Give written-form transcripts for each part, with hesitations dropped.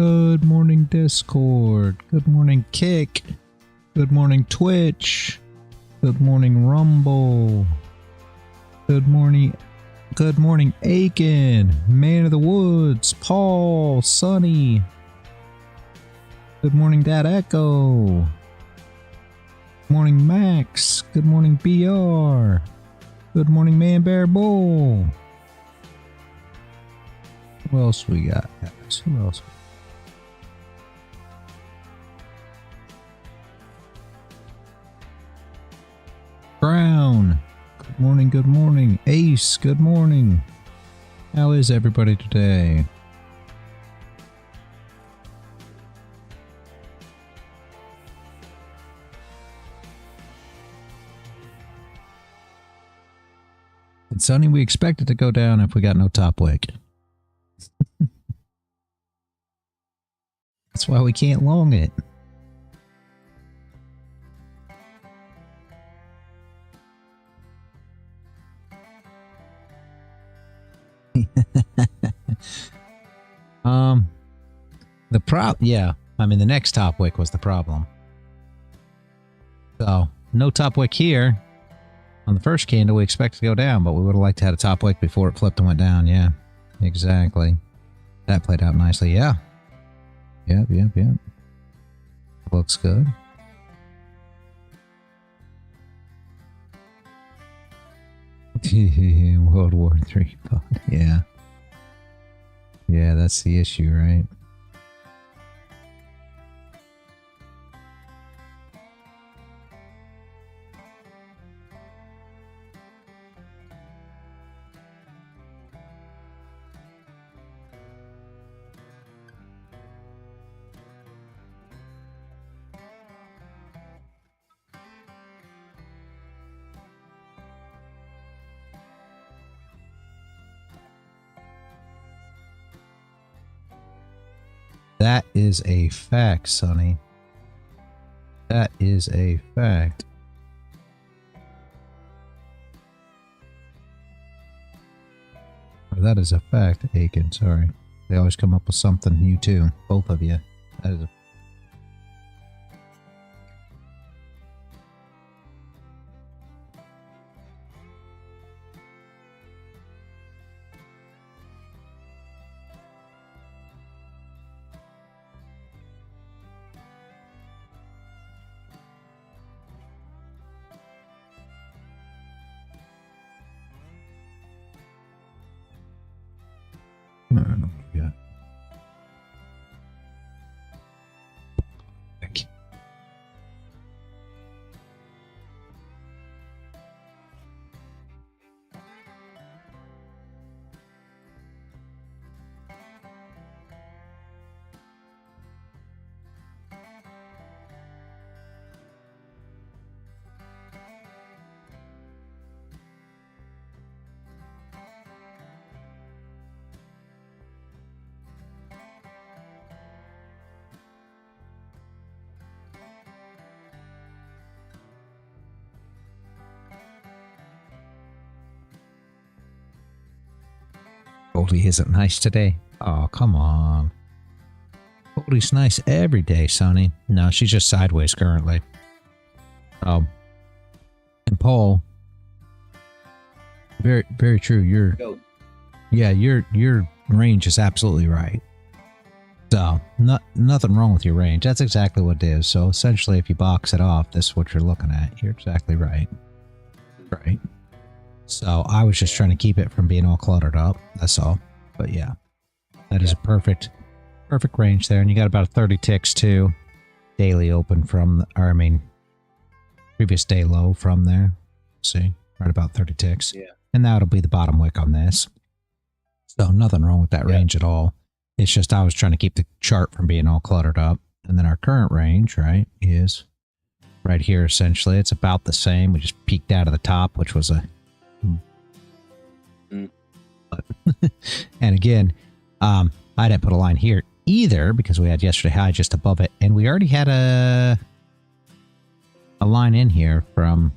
Good morning, Discord. Good morning, Kick. Good morning, Twitch. Good morning, Rumble. Good morning, Aiken. Man of the Woods. Paul. Sonny. Good morning, Dad Echo. Good morning, Max. Good morning, BR. Good morning, Man Bear Bull. Who else we got, guys? Who else? Brown. Good morning, good morning. Ace, good morning. How is everybody today? And Sonny, we expect it to go down if we got no top wick. That's why we can't long it. The next top wick was the problem. So no top wick here. On the first candle, we expect to go down, but we would have liked to have a top wick before it flipped and went down. Yeah, exactly. That played out nicely. Yeah. Yep. Looks good. World War III. Yeah. Yeah, that's the issue, right? That is a fact, Sonny. That is a fact. Or that is a fact, Aiken. Sorry. They always come up with something. You too. Both of you. That is a Goldie isn't nice today. Oh, come on. Goldie's nice every day, Sonny. No, she's just sideways currently. And Paul, very, very true. Your range is absolutely right. So, nothing wrong with your range. That's exactly what it is. So, essentially, if you box it off, this is what you're looking at. You're exactly right. Right. So I was just trying to keep it from being all cluttered up. That's all. But yeah, that is a perfect range there. And you got about 30 ticks too. Daily open from, previous day low from there. See, right about 30 ticks. Yeah. And that'll be the bottom wick on this. So nothing wrong with that range at all. It's just I was trying to keep the chart from being all cluttered up. And then our current range, right, is right here essentially. It's about the same. We just peeked out of the top, which was a and again, I didn't put a line here either because we had yesterday high just above it, and we already had a line in here from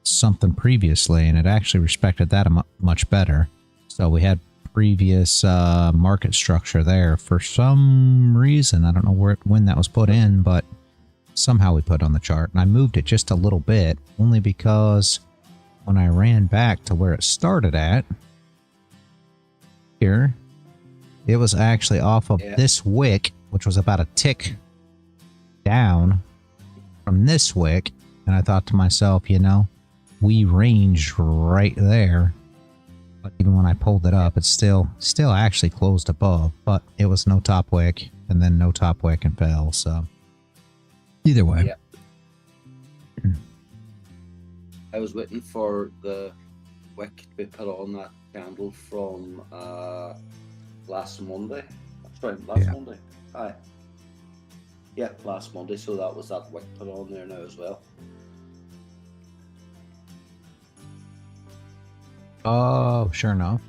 something previously, and it actually respected that much better. So we had previous market structure there. For some reason, I don't know when that was put in, but somehow we put it on the chart. And I moved it just a little bit, only because when I ran back to where it started at, here, it was actually off of this wick, which was about a tick down from this wick. And I thought to myself, you know, we ranged right there. But even when I pulled it up, it's still actually closed above. But it was no top wick, and then no top wick and fell. So either way. Yeah. I was waiting for the wick to be put on that candle from last Monday. Sorry, last Monday. Aye. Yeah, last Monday. So that was that wick put on there now as well. Oh, sure enough.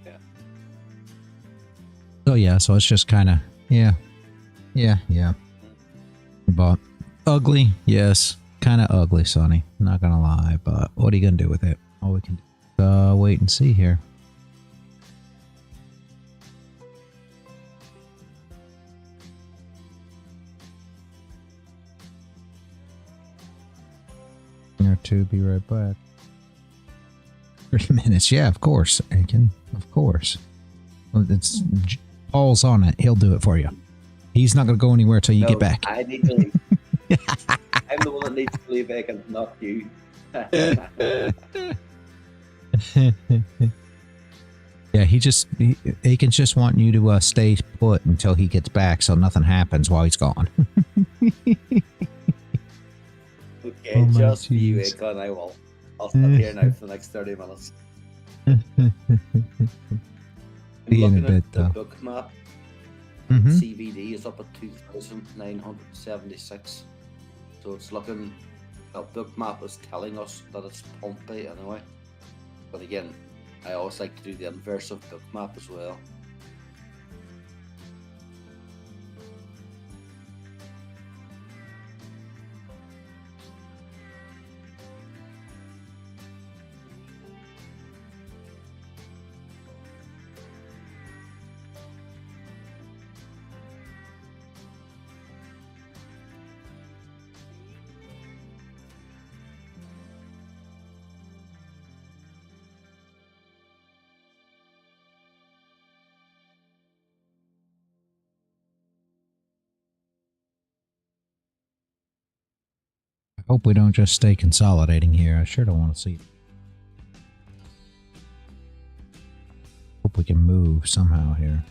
Yeah. So yeah, so it's just kind of yeah. But ugly, yes, kind of ugly, Sonny. Not gonna lie, but what are you gonna do with it? All we can do, wait and see here. Or two, be right back. 3 minutes, yeah, of course, Aiken, of course. Well, it's Paul's on it. He'll do it for you. He's not going to go anywhere till you get back. I need to leave. I'm the one that needs to leave, Aiken, not you. Yeah, Aiken's just wanting you to stay put until he gets back, so nothing happens while he's gone. Okay, just for you, Aiken, I'll stop here now for the next 30 minutes. Be in a bit, the though. book map. Mm-hmm. CVD is up at 2,976. So it's looking, that book map is telling us that it's pumpy anyway. But again, I always like to do the inverse of book map as well. I hope we don't just stay consolidating here. I sure don't want to see it. Hope we can move somehow here.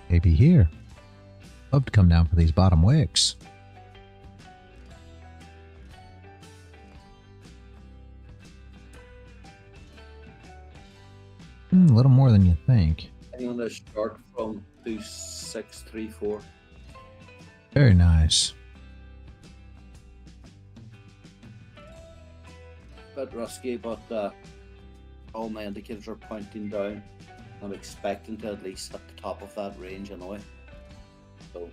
Maybe here. Love to come down for these bottom wicks. A little more than you think. I'm on this chart from 2634. Very nice. Bit risky, but all my indicators are pointing down. I'm expecting to at least hit the top of that range anyway. So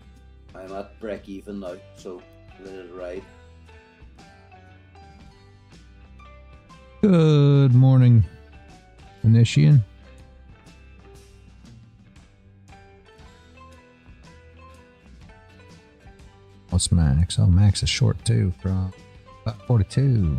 I'm at break even now, so let it ride. Good morning, Initian. What's Max? Oh, Max is short too, from about 42.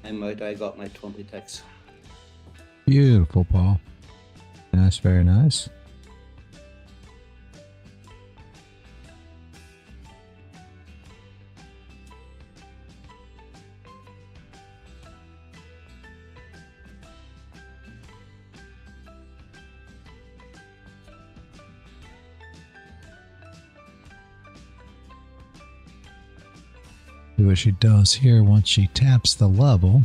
I'm out, I got my 20 ticks. Beautiful, Paul. Nice, very nice. See what she does here once she taps the level.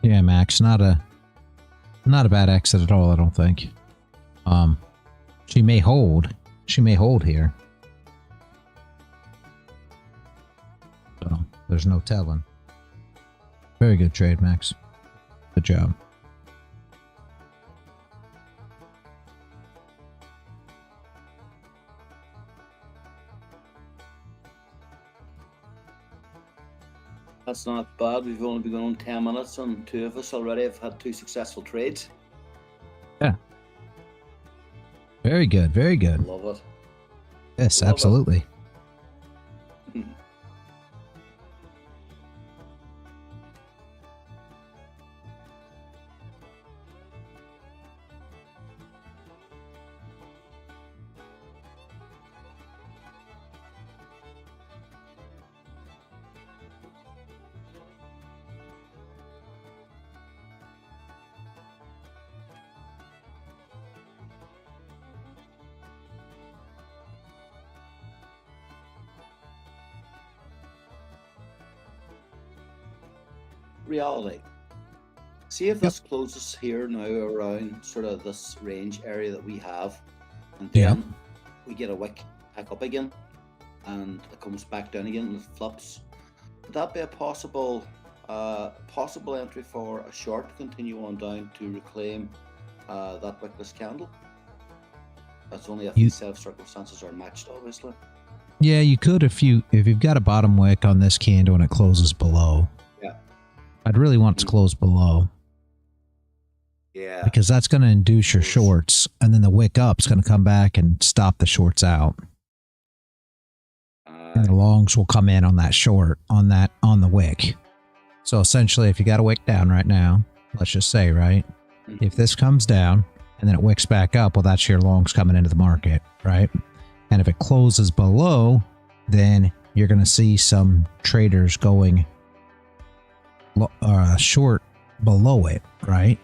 Yeah, Max, not a bad exit at all, I don't think. She may hold. She may hold here. So there's no telling. Very good trade, Max. Good job. That's not bad. We've only been on 10 minutes and two of us already have had 2 successful trades. Yeah. Very good. Very good. Love it. Yes, Love absolutely. It. Reality. See if this closes here now around sort of this range area that we have, and then we get a wick back up again and it comes back down again and it flips. Would that be a possible entry for a short to continue on down to reclaim that wickless candle? That's only if these set of circumstances are matched, obviously. Yeah, you could if you've got a bottom wick on this candle and it closes below. Yeah. I'd really want it to close below. Yeah. Because that's going to induce your shorts, and then the wick up is going to come back and stop the shorts out. And the longs will come in on that short, on the wick. So essentially, if you got a wick down right now, let's just say, right? If this comes down and then it wicks back up, well, that's your longs coming into the market, right? And if it closes below, then you're going to see some traders going short below it, right?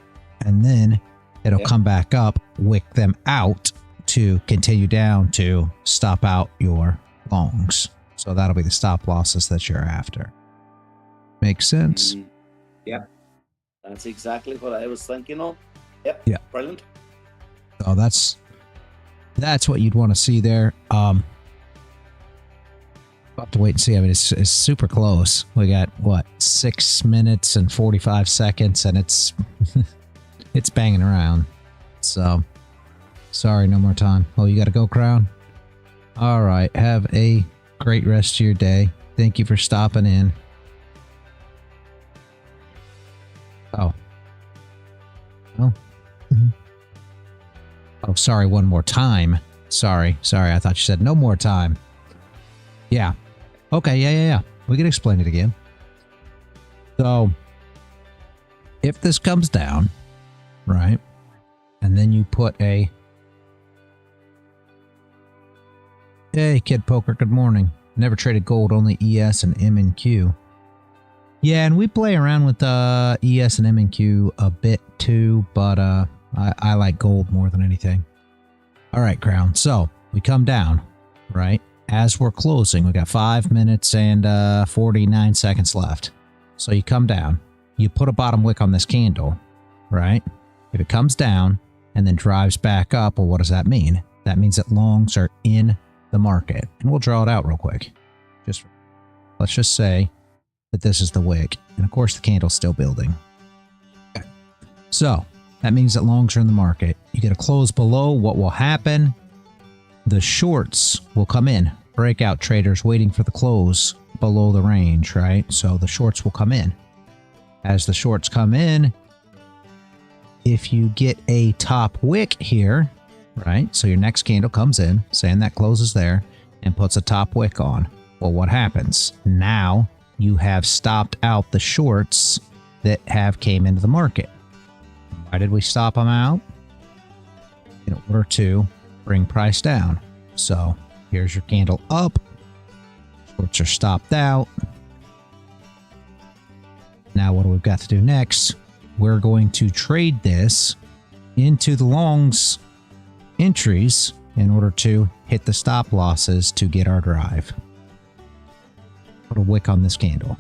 And then it'll come back up, wick them out to continue down to stop out your longs. So that'll be the stop losses that you're after. Makes sense? Yep. That's exactly what I was thinking of. Yep. Yeah. Brilliant. So that's what you'd want to see there. We'll have to wait and see. I mean, it's super close. We got what, 6 minutes and 45 seconds, and it's it's banging around. So sorry, no more time. Oh, you got to go, Crown. All right, have a great rest of your day. Thank you for stopping in. Oh. Oh. Oh, sorry, one more time. Sorry, I thought you said no more time. Yeah. Okay, yeah. We can explain it again. So, if this comes down, right, and then you put a... Hey, Kid Poker, good morning. Never traded gold, only ES and M and Q. Yeah, and we play around with ES and M and Q a bit too, but I like gold more than anything. All right, Crown. So we come down, right? As we're closing, we got 5 minutes and 49 seconds left. So you come down, you put a bottom wick on this candle, right? If it comes down and then drives back up, well, what does that mean? That means that longs are in the market. And we'll draw it out real quick. Let's just say that this is the wick. And of course, the candle's still building. Okay. So that means that longs are in the market. You get a close below. What will happen? The shorts will come in. Breakout traders waiting for the close below the range, right? So the shorts will come in. As the shorts come in, if you get a top wick here, right? So your next candle comes in, saying that closes there, and puts a top wick on. Well, what happens? Now you have stopped out the shorts that have came into the market. Why did we stop them out? In order to bring price down. So here's your candle up. Shorts are stopped out. Now what do we got to do next? We're going to trade this into the longs entries in order to hit the stop losses to get our drive. Put a wick on this candle,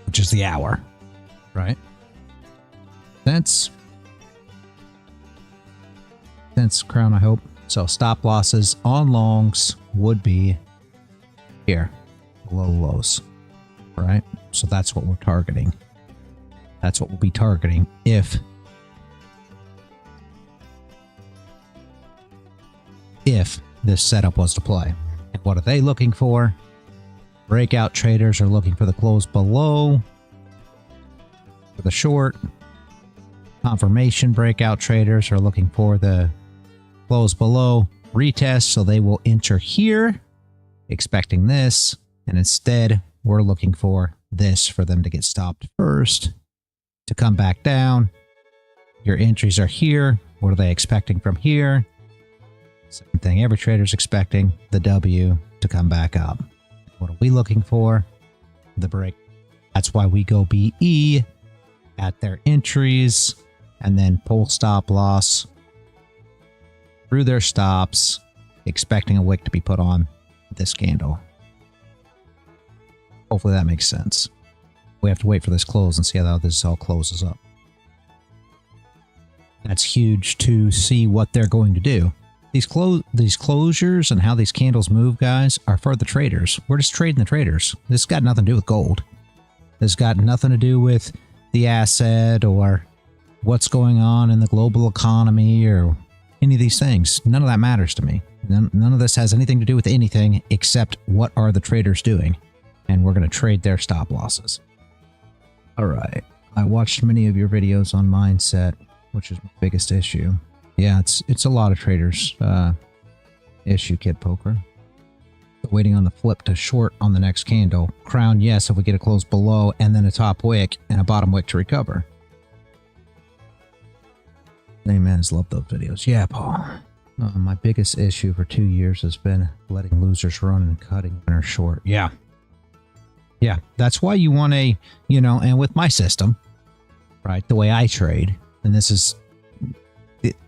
which is the hour, right? Sense, Crown, I hope. So stop losses on longs would be here, below lows, right? So that's what we're targeting. That's what we'll be targeting if this setup was to play. And what are they looking for? Breakout traders are looking for the close below for the short. Confirmation breakout traders are looking for the close below retest, so they will enter here expecting this, and instead we're looking for this for them to get stopped first to come back down. Your entries are here. What are they expecting from here? Same thing every trader's expecting, the W to come back up. What are we looking for? The break. That's why we go BE at their entries and then pull stop loss through their stops, expecting a wick to be put on this candle. Hopefully that makes sense. We have to wait for this close and see how this all closes up. That's huge to see what they're going to do. These closures and how these candles move, guys, are for the traders. We're just trading the traders. This got nothing to do with gold. This got nothing to do with the asset or what's going on in the global economy or any of these things. None of that matters to me. None of this has anything to do with anything except what are the traders doing. And we're going to trade their stop losses. All right. I watched many of your videos on mindset, which is my biggest issue. Yeah, it's a lot of traders' issue, Kid Poker. Waiting on the flip to short on the next candle. Crown, yes, if we get a close below and then a top wick and a bottom wick to recover. Amen. Love those videos. Yeah, Paul. My biggest issue for 2 years has been letting losers run and cutting winners short. Yeah. Yeah, that's why you want a, and with my system, right, the way I trade, and this is,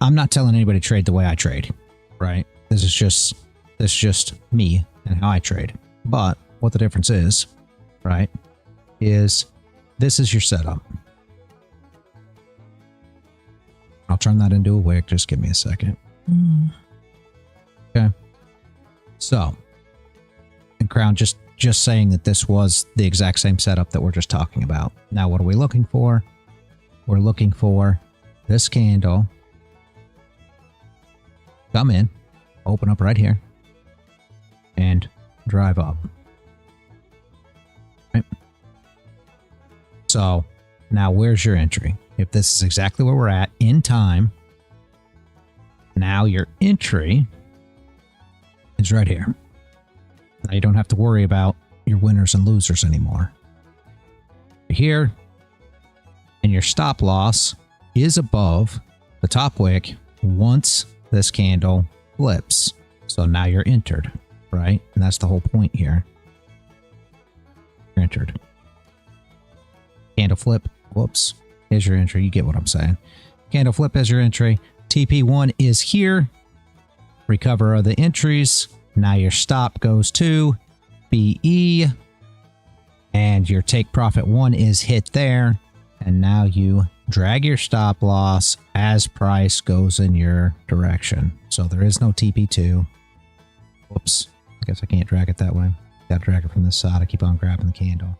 I'm not telling anybody to trade the way I trade, right? This is just me and how I trade. But what the difference is, right, is this is your setup. I'll turn that into a wick. Just give me a second. Okay. So, and Crown, just saying that this was the exact same setup that we're just talking about. Now, what are we looking for? We're looking for this candle. Come in, open up right here, and drive up. Right? So now where's your entry? If this is exactly where we're at in time, now your entry is right here. Now you don't have to worry about your winners and losers anymore. Here, and your stop loss is above the top wick once this candle flips. So now you're entered, right? And that's the whole point here. You're entered. Candle flip, whoops, is your entry. You get what I'm saying. Candle flip is your entry. TP1 is here. Recover are the entries. Now your stop goes to BE. And your take profit 1 is hit there. And now you drag your stop loss as price goes in your direction. So there is no TP2. Whoops. I guess I can't drag it that way. Gotta drag it from this side. I keep on grabbing the candle.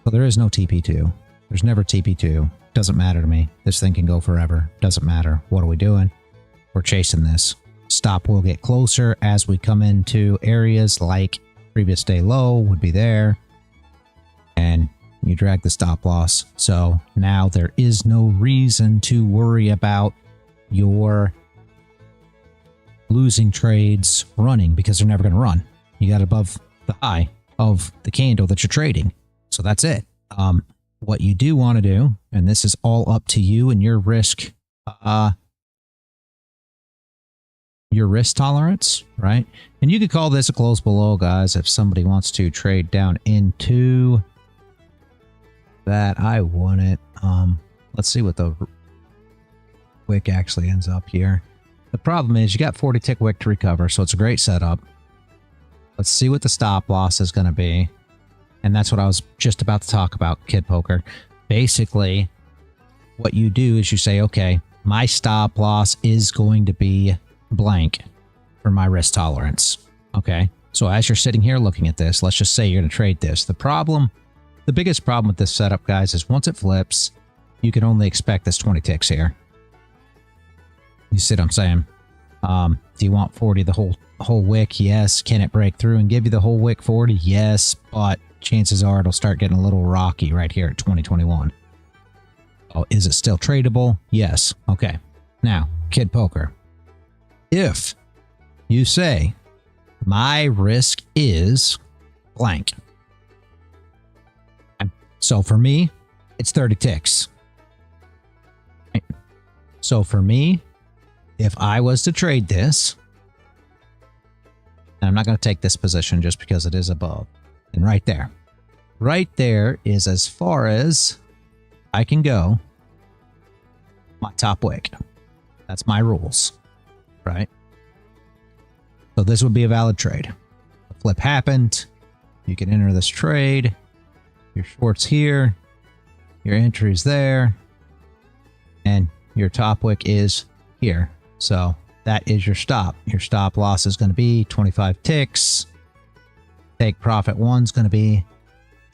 So there is no TP2. There's never TP2. Doesn't matter to me. This thing can go forever. Doesn't matter. What are we doing? We're chasing this. Stop will get closer as we come into areas like previous day low would be there. And you drag the stop loss. So now there is no reason to worry about your losing trades running because they're never going to run. You got above the high of the candle that you're trading. So that's it. What you do want to do, and this is all up to you and your risk tolerance, right? And you could call this a close below, guys, if somebody wants to trade down into that. I want it. Let's see what the wick actually ends up here. The problem is you got 40 tick wick to recover, so it's a great setup. Let's see what the stop loss is going to be. And that's what I was just about to talk about, Kid Poker. Basically, what you do is you say, okay, my stop loss is going to be blank for my risk tolerance. Okay, so as you're sitting here looking at this, let's just say you're going to trade this. The biggest problem with this setup, guys, is once it flips, you can only expect this 20 ticks here. You see what I'm saying? Do you want 40 the whole wick? Yes. Can it break through and give you the whole wick 40? Yes, but chances are it'll start getting a little rocky right here at 2021. Oh, is it still tradable? Yes. Okay. Now, Kid Poker. If you say my risk is blank. So for me, it's 30 ticks. Right? So for me, if I was to trade this, and I'm not going to take this position just because it is above, and right there is as far as I can go my top wick. That's my rules, right? So this would be a valid trade. The flip happened. You can enter this trade. Your short's here. Your entry's there. And your top wick is here. So that is your stop. Your stop loss is going to be 25 ticks. Take profit 1's going to be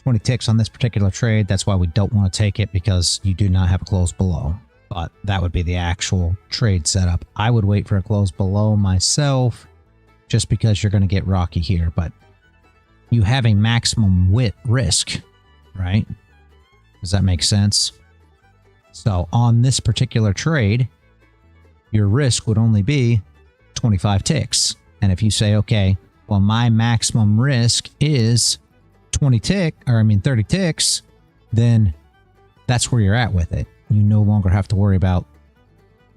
20 ticks on this particular trade. That's why we don't want to take it, because you do not have a close below. But that would be the actual trade setup. I would wait for a close below myself, just because you're going to get rocky here. But you have a maximum risk, right? Does that make sense? So on this particular trade, your risk would only be 25 ticks. And if you say, okay, well, my maximum risk is 30 ticks, then that's where you're at with it. You no longer have to worry about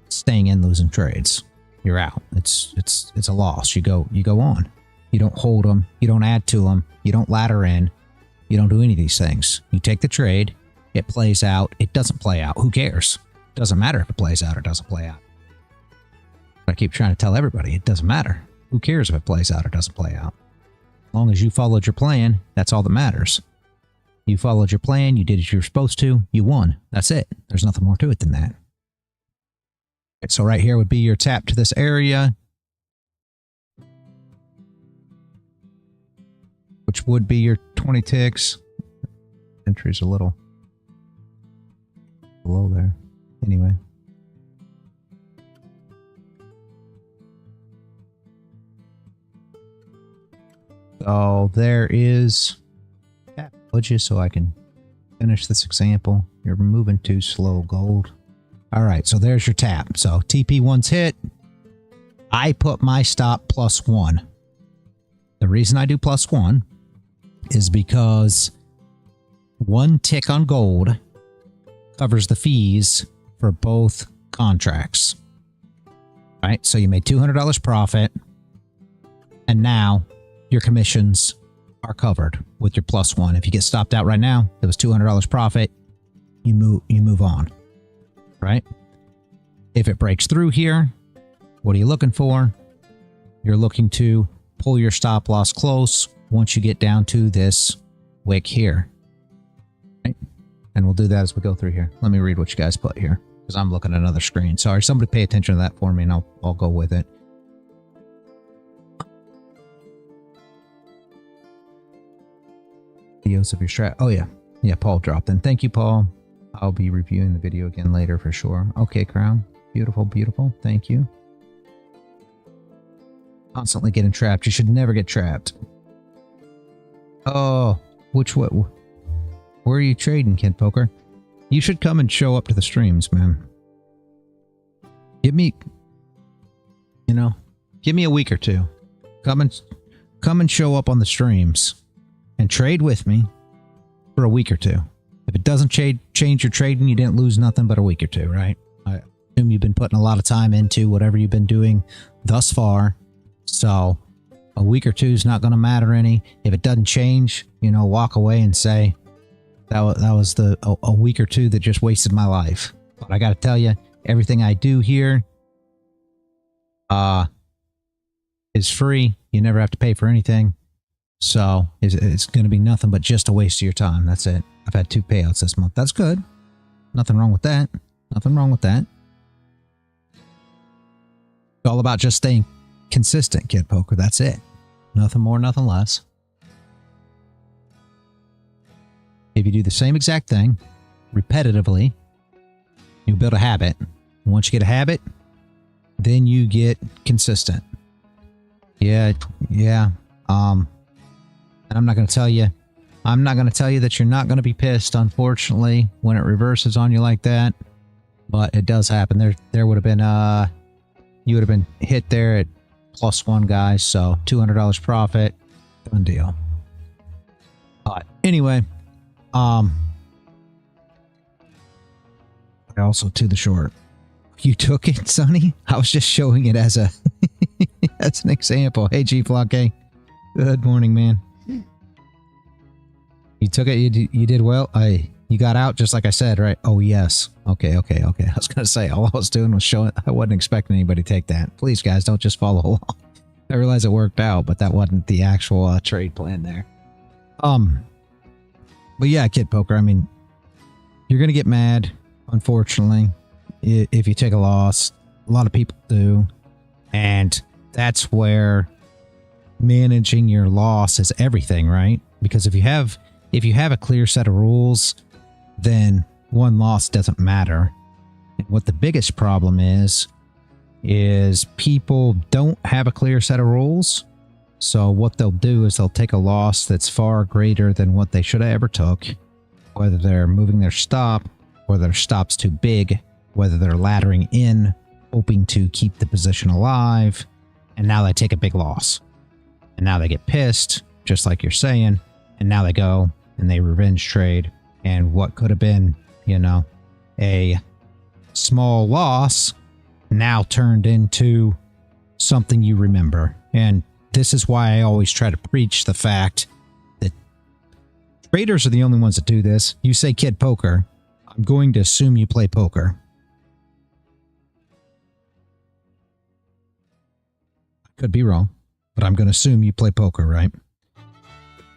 staying in losing trades. You're out. It's a loss. You go on. You don't hold them. You don't add to them. You don't ladder in. You don't do any of these things. You take the trade. It plays out. It doesn't play out. Who cares? Doesn't matter if it plays out or doesn't play out. I keep trying to tell everybody it doesn't matter. Who cares if it plays out or doesn't play out? As long as you followed your plan, that's all that matters. You followed your plan. You did as you were supposed to. You won. That's it. There's nothing more to it than that. So right here would be your tap to this area, which would be your 20 ticks. Entry's a little below there. Anyway. So there is, would you, so I can finish this example. You're moving too slow, gold. All right, so there's your tap. So TP1's hit. I put my stop +1. The reason I do +1 is because 1 tick on gold covers the fees for both contracts. All right, so you made $200 profit, and now your commissions are covered with your +1. If you get stopped out right now, it was $200 profit. You move on, right? If it breaks through here, what are you looking for? You're looking to pull your stop loss close once you get down to this wick here. Right? And we'll do that as we go through here. Let me read what you guys put here, because I'm looking at another screen. Sorry, somebody pay attention to that for me, and I'll go with it. Videos of your strat. Oh yeah. Yeah, Paul dropped in. Thank you, Paul. I'll be reviewing the video again later for sure. Okay, Crown. Beautiful, beautiful. Thank you. Constantly getting trapped. You should never get trapped. Oh, which what? Where are you trading, Kid Poker? You should come and show up to the streams, man. Give me, give me a week or two. Come and show up on the streams and trade with me for a week or two. If it doesn't change your trading, you didn't lose nothing but a week or two, right? I assume you've been putting a lot of time into whatever you've been doing thus far. So a week or two is not going to matter any. If it doesn't change, walk away and say, that was a week or two that just wasted my life. But I got to tell you, everything I do here is free. You never have to pay for anything. So it's going to be nothing but just a waste of your time. That's it. I've had 2 payouts this month. That's good. Nothing wrong with that. Nothing wrong with that. It's all about just staying consistent, Kid Poker. That's it. Nothing more, nothing less. If you do the same exact thing repetitively, you build a habit. Once you get a habit, then you get consistent. Yeah. And I'm not going to tell you that you're not going to be pissed, unfortunately, when it reverses on you like that. But it does happen. There would have been you would have been hit there at +1, guys. So $200 profit, done deal. Anyway, also to the short. You took it, Sonny? I was just showing it as an example. Hey, G Flock. Good morning, man. You took it. You did well. You got out just like I said, right? Oh yes. Okay. I was gonna say all I was doing was showing. I wasn't expecting anybody to take that. Please, guys, don't just follow along. I realize it worked out, but that wasn't the actual trade plan there. But yeah, Kid Poker. I mean, you're gonna get mad, unfortunately, if you take a loss. A lot of people do, and that's where managing your loss is everything, right? Because if you have a clear set of rules, then one loss doesn't matter. And what the biggest problem is people don't have a clear set of rules. So what they'll do is they'll take a loss that's far greater than what they should have ever took, whether they're moving their stop, whether their stop's too big, whether they're laddering in, hoping to keep the position alive, and now they take a big loss. And now they get pissed, just like you're saying, and now they go and they revenge trade, and what could have been, a small loss now turned into something you remember. And this is why I always try to preach the fact that traders are the only ones that do this. You say Kid Poker, I'm going to assume you play poker. I could be wrong, but I'm going to assume you play poker, right?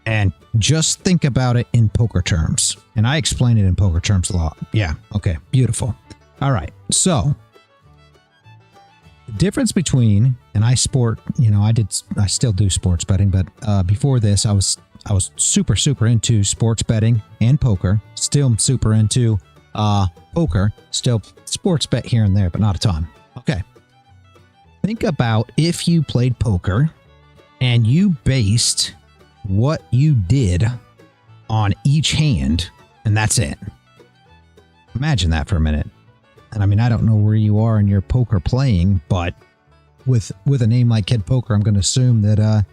And just think about it in poker terms. And I explain it in poker terms a lot. Yeah. Okay. Beautiful. All right. So the difference between, and I still do sports betting, but before this, I was super into sports betting and poker. Still super into poker. Still sports bet here and there, but not a ton. Okay. Think about if you played poker and you based what you did on each hand, and that's it. Imagine that for a minute. And I mean, I don't know where you are in your poker playing, but with a name like Kid Poker, I'm going to assume that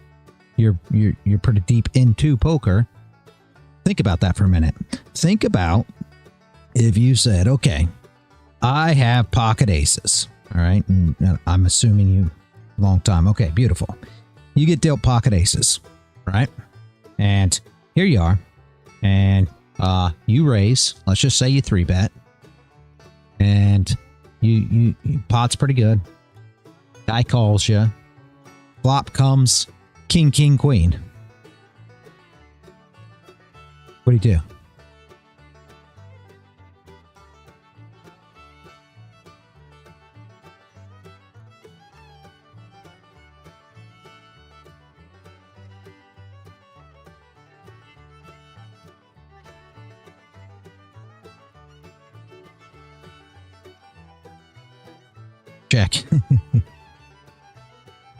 you're pretty deep into poker. Think about that for a minute. Think about if you said, okay, I have pocket aces. All right. And I'm assuming you long time. Okay, beautiful. You get dealt pocket aces, right? And here you are. And you raise. Let's just say you 3-bet. And you pot's pretty good. Guy calls you. Flop comes king, king, queen. What do you do? Check.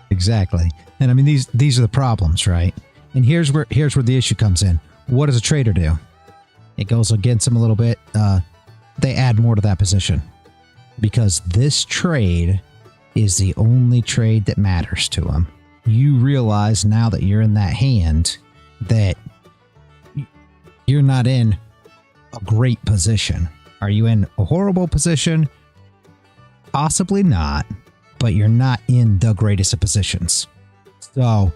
Exactly. And I mean, these are the problems, right? And here's where the issue comes in. What does a trader do? It goes against them a little bit. They add more to that position because this trade is the only trade that matters to them. You realize now that you're in that hand that you're not in a great position. Are you in a horrible position? Possibly not, but you're not in the greatest of positions. So,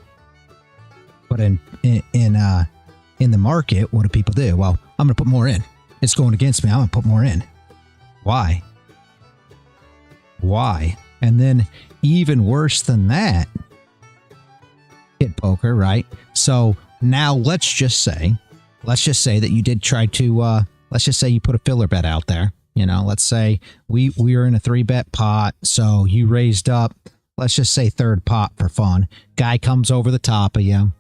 but in the market, what do people do? Well, I'm going to put more in. It's going against me. I'm going to put more in. Why? Why? And then even worse than that, hit poker, right? So now let's just say that you did try to, let's just say you put a filler bet out there. You know, let's say we were in a 3-bet pot. So you raised up, let's just say 3rd pot for fun. Guy comes over the top of you,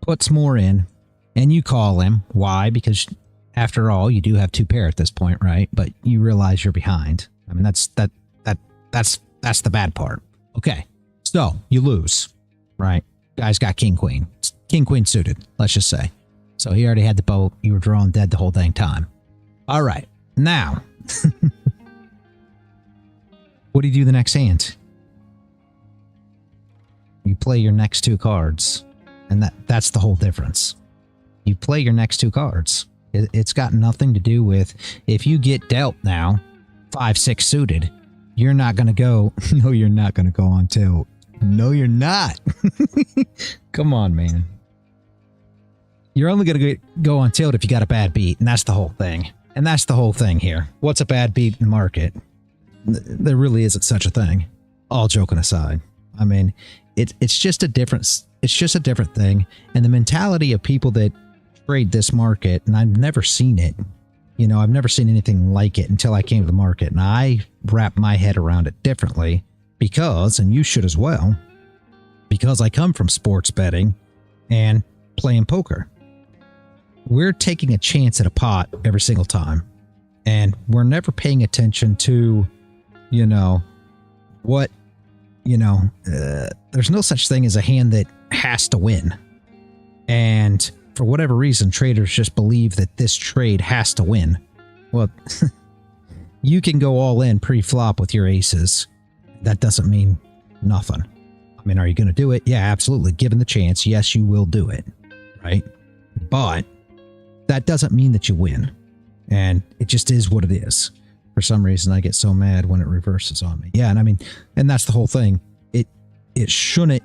puts more in, and you call him. Why? Because after all, you do have 2 pair at this point, right? But you realize you're behind. I mean, that's the bad part. Okay. So you lose, right? Guy's got king, queen. King, queen suited, let's just say. So he already had the boat. You were drawing dead the whole dang time. All right. Now, what do you do the next hand? You play your next 2 cards. And that's the whole difference. You play your next 2 cards. It's got nothing to do with if you get dealt now 5-6 suited, you're not going to go. No, you're not going to go on tilt. No, you're not. Come on, man. You're only going to go on tilt if you got a bad beat. And that's the whole thing. And that's the whole thing here. What's a bad beat in the market? There really isn't such a thing. All joking aside. I mean, it's just a different thing. And the mentality of people that trade this market, and I've never seen it. You know, I've never seen anything like it until I came to the market. And I wrap my head around it differently because, and you should as well, because I come from sports betting and playing poker. We're taking a chance at a pot every single time. And we're never paying attention to, you know, what, you know, there's no such thing as a hand that has to win. And for whatever reason, traders just believe that this trade has to win. Well, you can go all in pre-flop with your aces. That doesn't mean nothing. I mean, are you going to do it? Yeah, absolutely. Given the chance, yes, you will do it. Right? But that doesn't mean that you win. And it just is what it is. For some reason, I get so mad when it reverses on me. Yeah, and I mean, and that's the whole thing. It shouldn't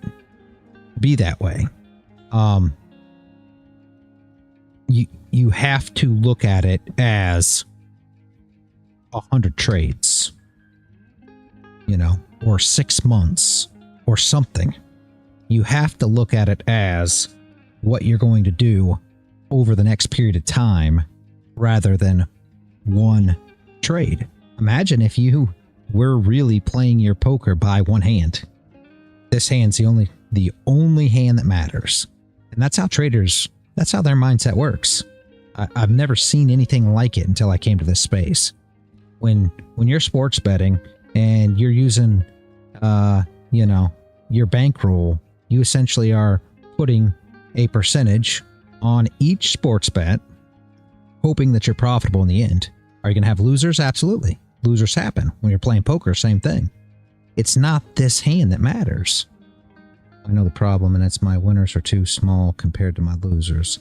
be that way. You have to look at it as 100 trades, you know, or 6 months or something. You have to look at it as what you're going to do over the next period of time rather than one trade. Imagine if you were really playing your poker by one hand. This hand's the only hand that matters. And that's how their mindset works. I've never seen anything like it until I came to this space. When you're sports betting and you're using, you know, your bankroll, you essentially are putting a percentage on each sports bet, hoping that you're profitable in the end. Are you going to have losers? Absolutely. Losers happen. When you're playing poker, same thing. It's not this hand that matters. I know the problem, and it's my winners are too small compared to my losers.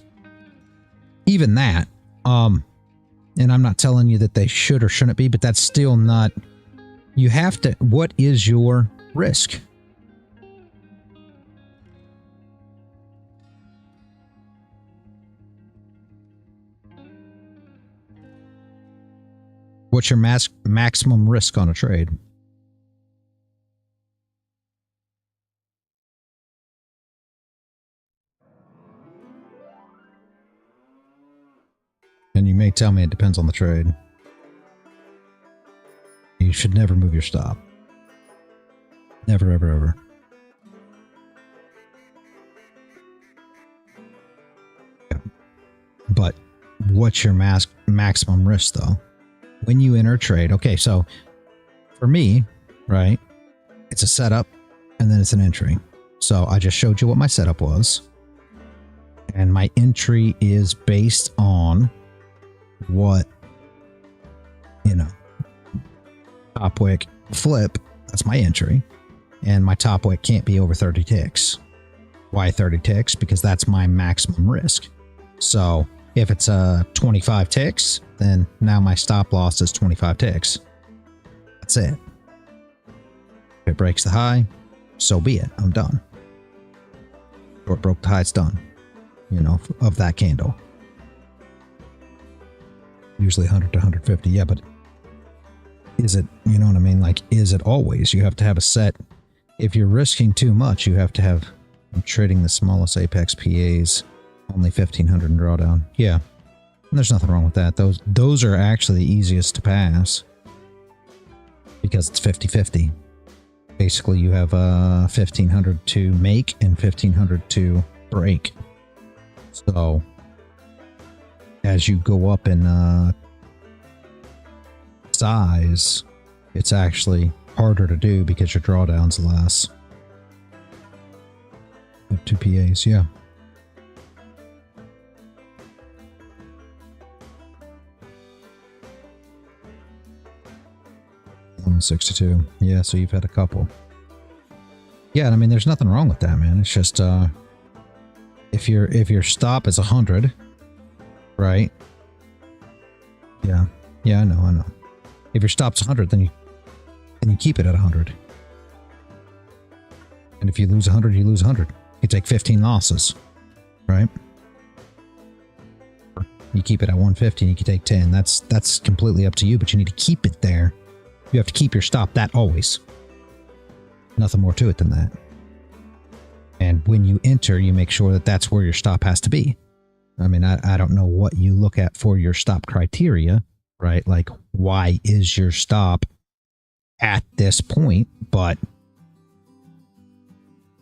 Even that, and I'm not telling you that they should or shouldn't be, but that's still not... You have to... What is your risk? What's your maximum risk on a trade? And you may tell me it depends on the trade. You should never move your stop. Never, ever, ever. Yeah. But what's your maximum risk, though? When you enter a trade, okay, so for me, right, it's a setup and then it's an entry. So I just showed you what my setup was. And my entry is based on what, you know, top wick flip, that's my entry. And my top wick can't be over 30 ticks. Why 30 ticks? Because that's my maximum risk. So if it's 25 ticks, then now my stop loss is 25 ticks. That's it. If it breaks the high, so be it. I'm done. Short broke the high, it's done. You know, of that candle. Usually 100 to 150. Yeah, but is it, you know what I mean? Like, is it always? You have to have a set. If you're risking too much, you have to have, I'm trading the smallest apex PAs, only 1500 in drawdown. Yeah. And there's nothing wrong with that. Those are actually the easiest to pass because it's 50-50. Basically, you have 1500 to make and 1500 to break. So as you go up in size, it's actually harder to do because your drawdown's less. You have 2 PAs, yeah. 162. Yeah, so you've had a couple. Yeah, I mean, there's nothing wrong with that, man. It's just if your stop is 100, right? Yeah, I know. If your stop's 100, then you keep it at 100. And if you lose 100, you lose 100. You take 15 losses, right? You keep it at 150, and you can take 10. That's completely up to you, but you need to keep it there. You have to keep your stop that always. Nothing more to it than that. And when you enter, you make sure that that's where your stop has to be. I mean, I don't know what you look at for your stop criteria, right? Like, why is your stop at this point? But,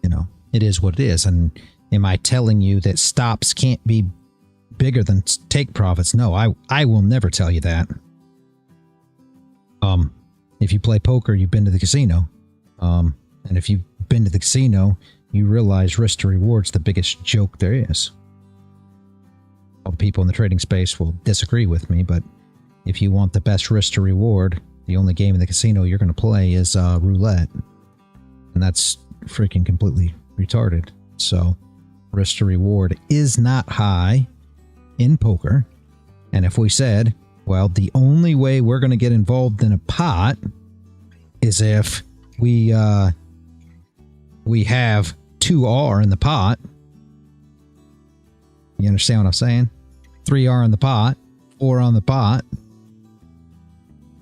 you know, it is what it is. And am I telling you that stops can't be bigger than take profits? No, I will never tell you that. If you play poker, you've been to the casino. And if you've been to the casino, you realize risk to reward's the biggest joke there is. All the people in the trading space will disagree with me, but if you want the best risk to reward, the only game in the casino you're going to play is roulette. And that's freaking completely retarded. So risk to reward is not high in poker. And if we said, well, the only way we're going to get involved in a pot is if we have 2R in the pot. You understand what I'm saying? 3R in the pot, 4 on the pot.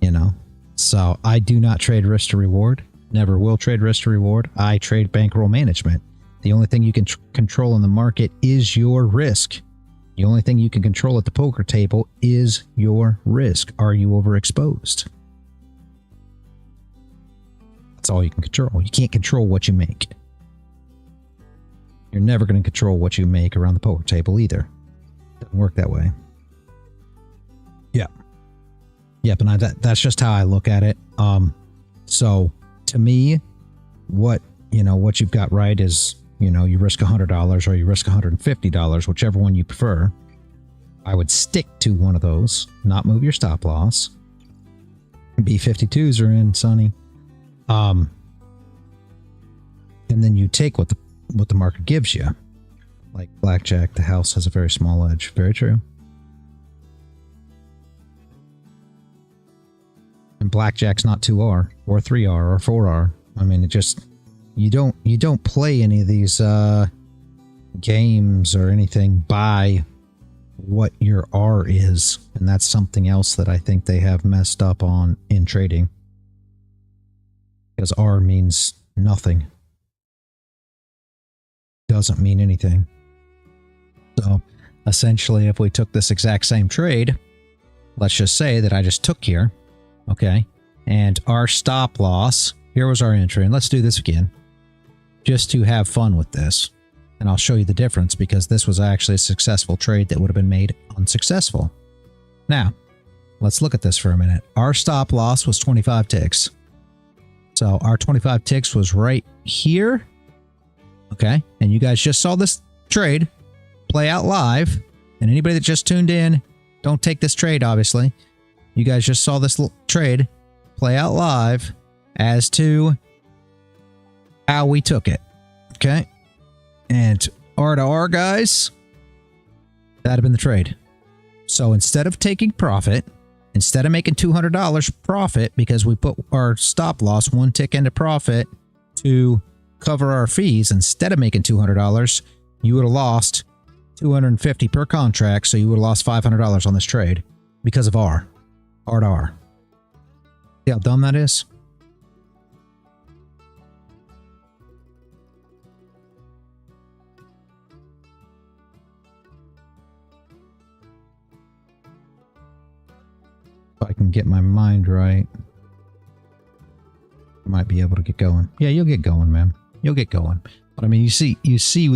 You know, so I do not trade risk to reward. Never will trade risk to reward. I trade bankroll management. The only thing you can control in the market is your risk. The only thing you can control at the poker table is your risk. Are you overexposed? That's all you can control. You can't control what you make. You're never going to control what you make around the poker table either. Doesn't work that way. Yeah. Yep, and that's just how I look at it. So to me, what you've got right is you know, you risk $100 or you risk $150, whichever one you prefer. I would stick to one of those, not move your stop loss. B52s are in, Sonny. And then you take what the market gives you. Like blackjack, the house has a very small edge. Very true. And blackjack's not 2R or 3R or 4R. I mean, it just, you don't play any of these games or anything by what your R is, and that's something else that I think they have messed up on in trading, because R means nothing, doesn't mean anything. So essentially, if we took this exact same trade, let's just say that I just took here, okay, and our stop loss, here was our entry, and let's do this again just to have fun with this. And I'll show you the difference, because this was actually a successful trade that would have been made unsuccessful. Now, let's look at this for a minute. Our stop loss was 25 ticks. So our 25 ticks was right here. Okay. And you guys just saw this trade play out live. And anybody that just tuned in, don't take this trade, obviously. You guys just saw this trade play out live as to how we took it. Okay. And R to R, guys, that'd have been the trade. So instead of taking profit, instead of making $200 profit because we put our stop loss one tick into profit to cover our fees, instead of making $200, you would have lost $250 per contract. So you would have lost $500 on this trade because of R to R. See how dumb that is? If I can get my mind right, I might be able to get going. Yeah, you'll get going, man. You'll get going. But I mean, you see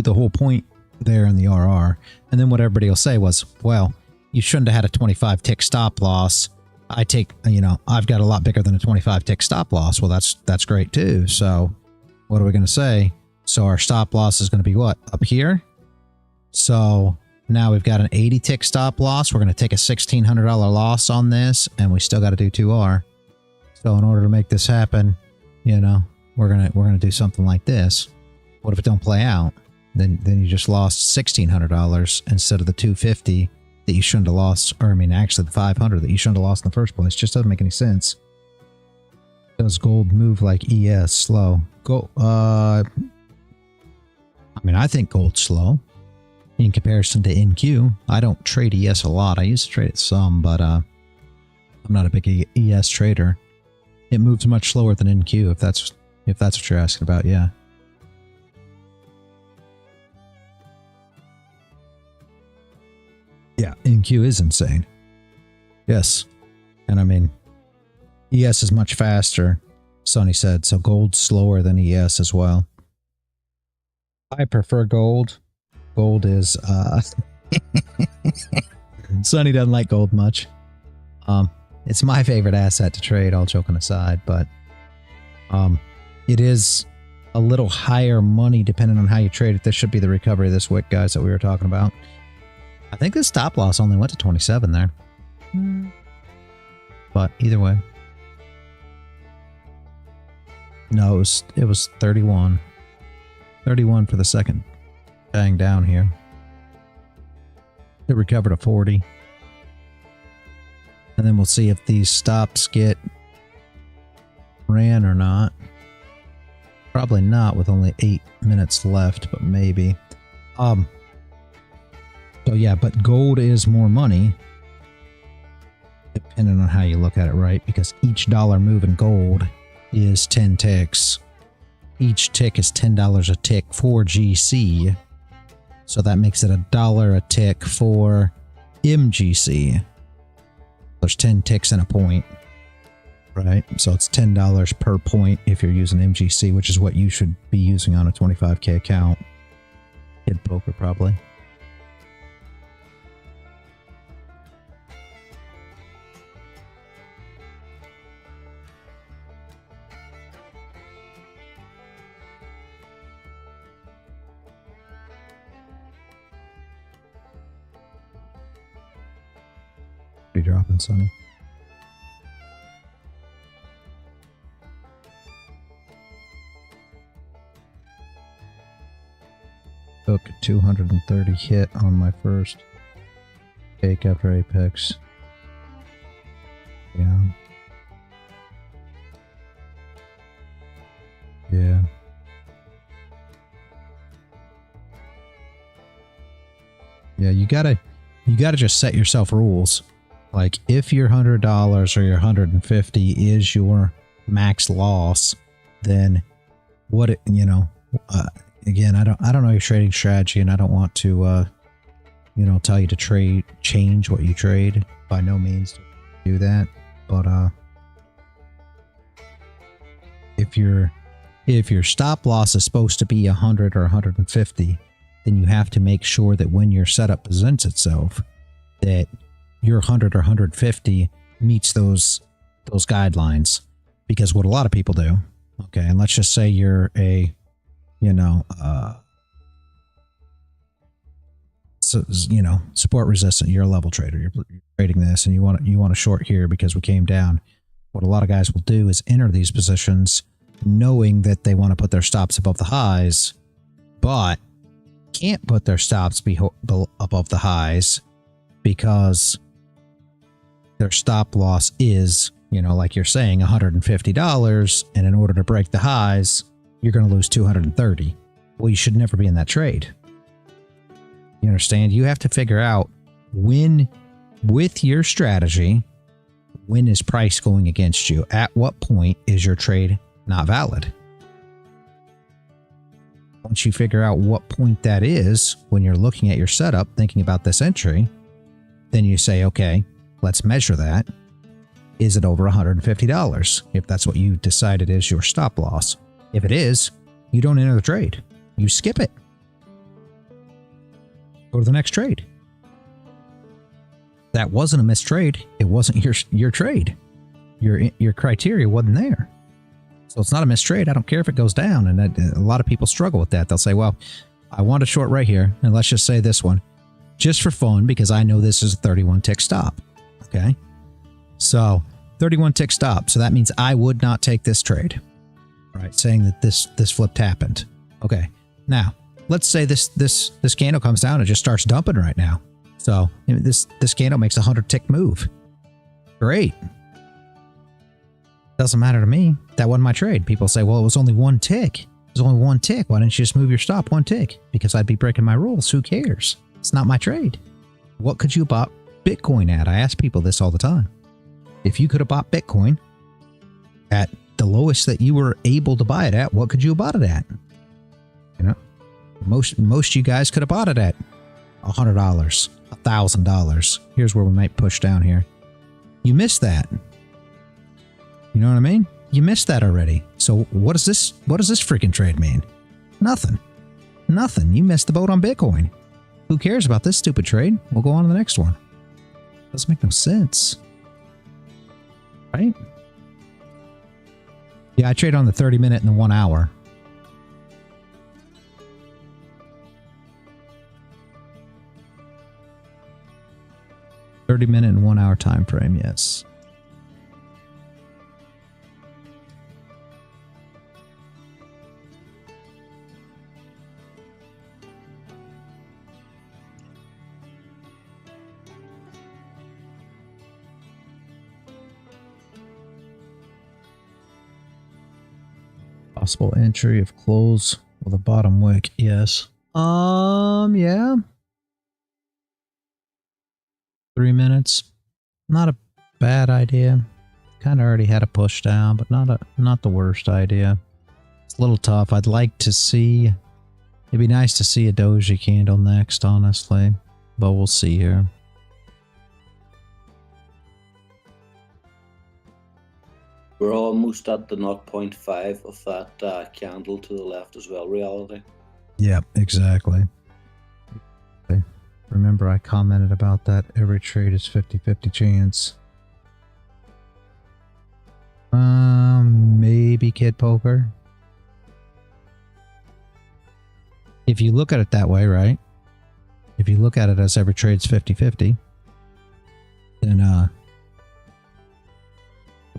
the whole point there in the RR. And then what everybody will say was, well, you shouldn't have had a 25 tick stop loss. I've got a lot bigger than a 25 tick stop loss. Well, that's great too. So what are we going to say? So our stop loss is going to be what? Up here? So now we've got an 80 tick stop loss. We're going to take a $1,600 loss on this, and we still got to do 2R. So in order to make this happen, you know, we're gonna do something like this. What if it don't play out? Then you just lost $1,600 instead of the $250 that you shouldn't have lost, or I mean, actually the $500 that you shouldn't have lost in the first place. Just doesn't make any sense. Does gold move like ES slow? I mean, I think gold's slow in comparison to NQ. I don't trade ES a lot. I used to trade it some, but I'm not a big ES trader. It moves much slower than NQ, if that's what you're asking about. Yeah. Yeah, NQ is insane. Yes. And I mean, ES is much faster, Sonny said, so gold's slower than ES as well. I prefer gold. Gold is, Sonny doesn't like gold much. It's my favorite asset to trade, all joking aside, but it is a little higher money depending on how you trade it. This should be the recovery this wick, guys, that we were talking about. I think the stop loss only went to 27 there. But either way. No, it was 31. 31 for the second bang down here. It recovered to 40. And then we'll see if these stops get ran or not. Probably not with only 8 minutes left, but maybe. So yeah, but gold is more money, depending on how you look at it, right? Because each dollar move in gold is 10 ticks. Each tick is $10 a tick for GC. So that makes it $1 a tick for MGC. There's 10 ticks in a point, right? So it's $10 per point if you're using MGC, which is what you should be using on a 25K account. Kid poker, probably. Be dropping, Sonny. Took a 230 hit on my first take after Apex. Yeah. Yeah. Yeah, you gotta just set yourself rules. Like, if your $100 or your 150 is your max loss, then what it, you know, again, I don't know your trading strategy, and I don't want to you know, tell you to change what you trade. By no means do that. But if your stop loss is supposed to be 100 or 150, then you have to make sure that when your setup presents itself, that your 100 or 150 meets those guidelines. Because what a lot of people do, okay, and let's just say you're a, you know, support resistant, you're a level trader, you're trading this, and you want to short here because we came down. What a lot of guys will do is enter these positions knowing that they want to put their stops above the highs, but can't put their stops above the highs because their stop loss is, you know, like you're saying, $150, and in order to break the highs, you're going to lose 230. Well, you should never be in that trade. You understand? You have to figure out when, with your strategy, when is price going against you? At what point is your trade not valid? Once you figure out what point that is, when you're looking at your setup, thinking about this entry, then you say, okay, let's measure that. Is it over $150? If that's what you decided is your stop loss. If it is, you don't enter the trade. You skip it. Go to the next trade. That wasn't a missed trade. It wasn't your trade. Your criteria wasn't there. So it's not a missed trade. I don't care if it goes down. And a lot of people struggle with that. They'll say, well, I want a short right here. And let's just say this one, just for fun, because I know this is a 31 tick stop. Okay. So 31 tick stop. So that means I would not take this trade. Right. Saying that this flipped happened. Okay. Now, let's say this candle comes down and just starts dumping right now. So this candle makes a 100 tick move. Great. Doesn't matter to me. That wasn't my trade. People say, well, it was only one tick. It was only one tick. Why didn't you just move your stop one tick? Because I'd be breaking my rules. Who cares? It's not my trade. What could you have bought Bitcoin at? I ask people this all the time. If you could have bought Bitcoin at the lowest that you were able to buy it at, what could you have bought it at? You know, most you guys could have bought it at $100, $1,000. Here's where we might push down here. You missed that. You know what I mean? You missed that already. So what does this freaking trade mean? Nothing. Nothing. You missed the boat on Bitcoin. Who cares about this stupid trade? We'll go on to the next one. Doesn't make no sense. Right? Yeah, I trade on the 30-minute and the 1 hour. $30-minute and 1 hour time frame, yes. Possible entry of close with a bottom wick, yes. Yeah. 3 minutes. Not a bad idea. Kind of already had a push down, but not the worst idea. It's a little tough. I'd like to see, it'd be nice to see a doji candle next, honestly, but we'll see here. We're almost at the 0.5 of that candle to the left as well, reality. Yep, exactly. Remember, I commented about that. Every trade is 50-50 chance. Maybe Kid Poker. If you look at it that way, right? If you look at it as every trade's 50-50,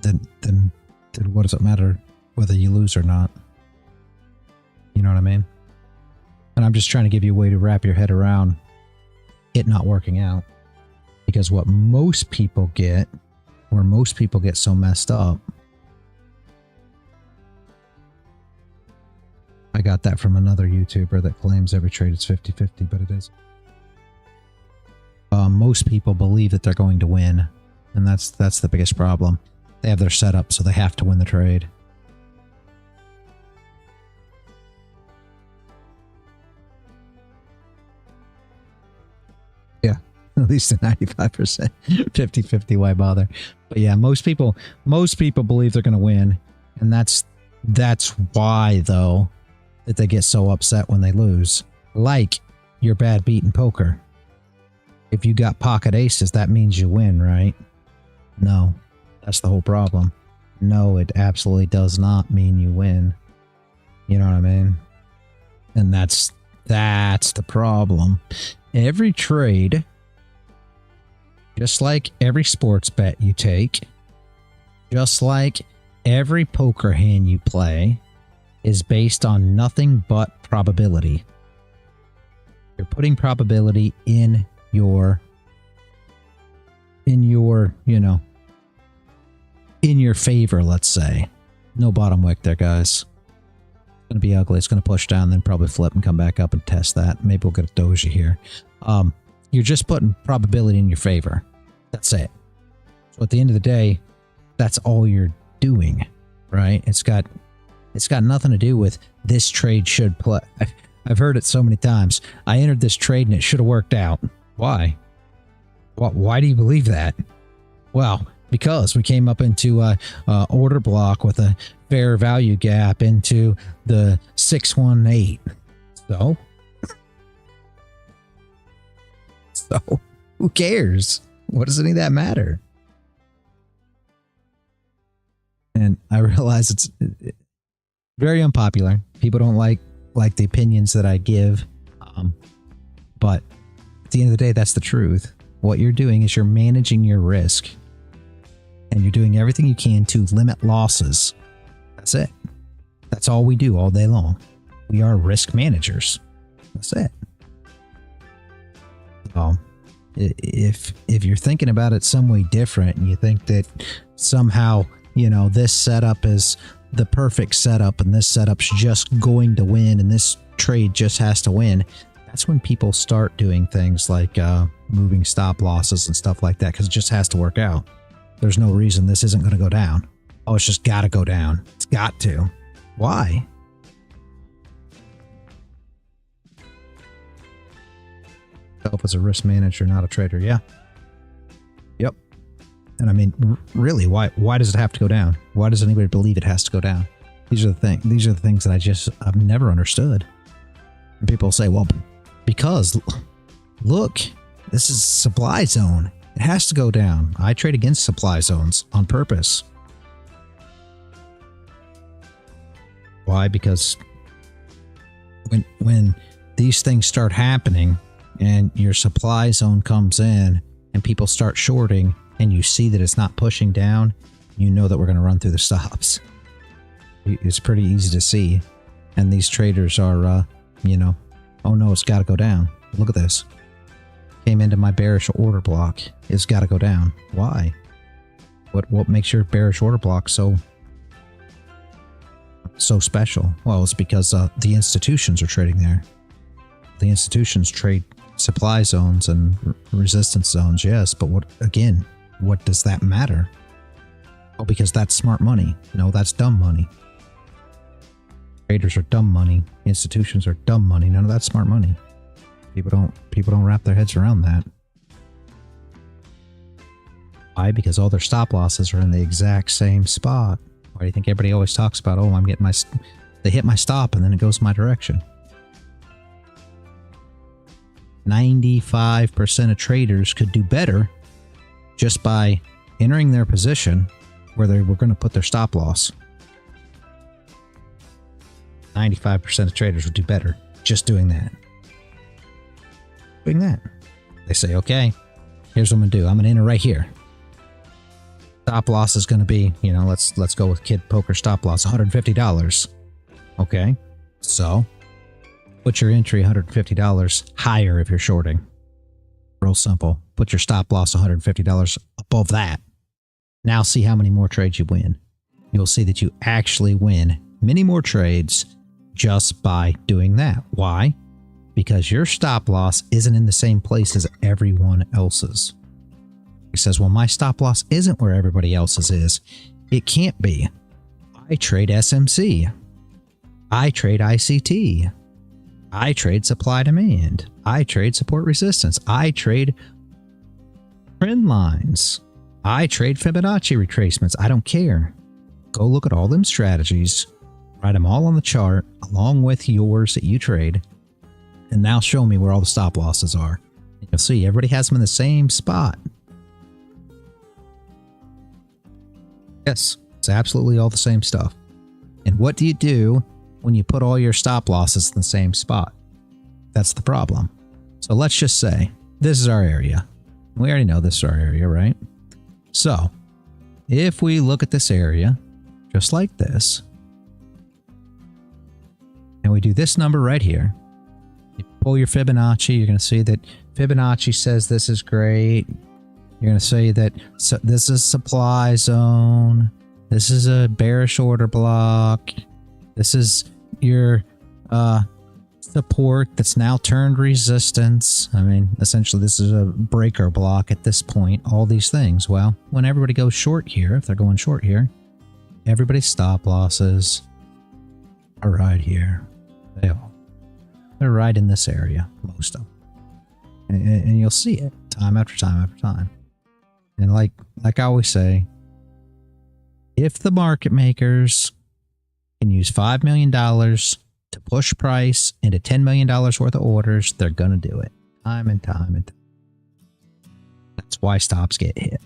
then then what does it matter whether you lose or not? You know what I mean? And I'm just trying to give you a way to wrap your head around it not working out. Because what most people get, where most people get so messed up, I got that from another YouTuber that claims every trade is 50-50, but it isn't. Most people believe that they're going to win, and that's the biggest problem. They have their setup, so they have to win the trade. Yeah, at least a 95%, 50-50. Why bother? But yeah, most people believe they're going to win, and that's why though that they get so upset when they lose. Like your bad beat in poker. If you got pocket aces, that means you win, right? No, that's the whole problem. No, it absolutely does not mean you win. You know what I mean? And that's the problem. Every trade, just like every sports bet you take, just like every poker hand you play, is based on nothing but probability. You're putting probability in your, you know, in your favor, let's say. No bottom wick there, guys. It's going to be ugly. It's going to push down, then probably flip and come back up and test that. Maybe we'll get a doji here. You're just putting probability in your favor. That's it. So at the end of the day, that's all you're doing, right? It's got nothing to do with this trade should play. I've heard it so many times. I entered this trade and it should have worked out. Why? Why do you believe that? Well, because we came up into a order block with a fair value gap into the 618. So who cares? What does any of that matter? And I realize it's very unpopular. People don't like the opinions that I give. But at the end of the day, that's the truth. What you're doing is you're managing your risk. And you're doing everything you can to limit losses. That's it. That's all we do all day long. We are risk managers. That's it. So, if you're thinking about it some way different and you think that somehow, you know, this setup is the perfect setup and this setup's just going to win and this trade just has to win, that's when people start doing things like moving stop losses and stuff like that, because it just has to work out. There's no reason this isn't going to go down. Oh, it's just got to go down. It's got to. Why? Self as a risk manager, not a trader. Yeah. Yep. And I mean, really, why does it have to go down? Why does anybody believe it has to go down? These are the things that I've never understood. And people say, well, because look, this is supply zone. It has to go down. I trade against supply zones on purpose. Why? Because when these things start happening and your supply zone comes in and people start shorting and you see that it's not pushing down, you know that we're going to run through the stops. It's pretty easy to see. And these traders are, you know, oh no, it's got to go down. Look at this. Came into my bearish order block. It's got to go down. Why? What makes your bearish order block so special? Well, it's because the institutions are trading there. The institutions trade supply zones and resistance zones, yes, but what does that matter? Oh, because that's smart money. No, that's dumb money. Traders are dumb money. Institutions are dumb money. None of that's smart money. People don't wrap their heads around that. Why? Because all their stop losses are in the exact same spot. Why do you think everybody always talks about, oh, I'm getting they hit my stop and then it goes my direction? 95% of traders could do better just by entering their position where they were going to put their stop loss. 95% of traders would do better just doing that. They say, okay, here's what I'm going to do. I'm going to enter right here. Stop loss is going to be, you know, let's go with Kid Poker stop loss, $150. Okay. So put your entry $150 higher if you're shorting. Real simple. Put your stop loss $150 above that. Now see how many more trades you win. You'll see that you actually win many more trades just by doing that. Why? Because your stop loss isn't in the same place as everyone else's. He says, well, my stop loss isn't where everybody else's is. It can't be. I trade SMC. I trade ICT. I trade supply demand. I trade support resistance. I trade trend lines. I trade Fibonacci retracements. I don't care. Go look at all them strategies. Write them all on the chart along with yours that you trade. And now show me where all the stop losses are. And you'll see everybody has them in the same spot. Yes, it's absolutely all the same stuff. And what do you do when you put all your stop losses in the same spot? That's the problem. So let's just say this is our area. We already know this is our area, right? So if we look at this area just like this, and we do this number right here, you pull your Fibonacci, you're going to see that Fibonacci says this is great. You're going to say that this is supply zone. This is a bearish order block. This is your support that's now turned resistance. I mean, essentially, this is a breaker block at this point. All these things. Well, when everybody goes short here, if they're going short here, everybody's stop losses are right here. They're right in this area, most of them. And you'll see it time after time after time. And like I always say, if the market makers can use $5 million to push price into $10 million worth of orders, they're going to do it time and time and time. That's why stops get hit.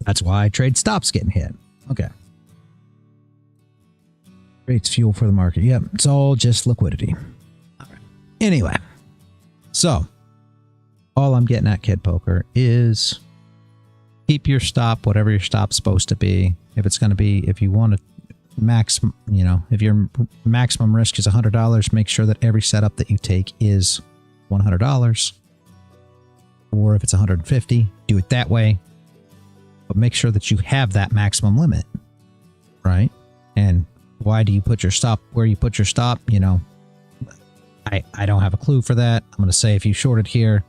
That's why I trade stops getting hit. Okay. Creates fuel for the market. Yep. It's all just liquidity. All right. Anyway. So all I'm getting at, Kid Poker, is keep your stop, whatever your stop's supposed to be. If it's going to be, if you want to max, you know, if your maximum risk is $100, make sure that every setup that you take is $100. Or if it's $150, do it that way. But make sure that you have that maximum limit, right? And why do you put your stop where you put your stop? You know, I don't have a clue for that. I'm going to say if you shorted here,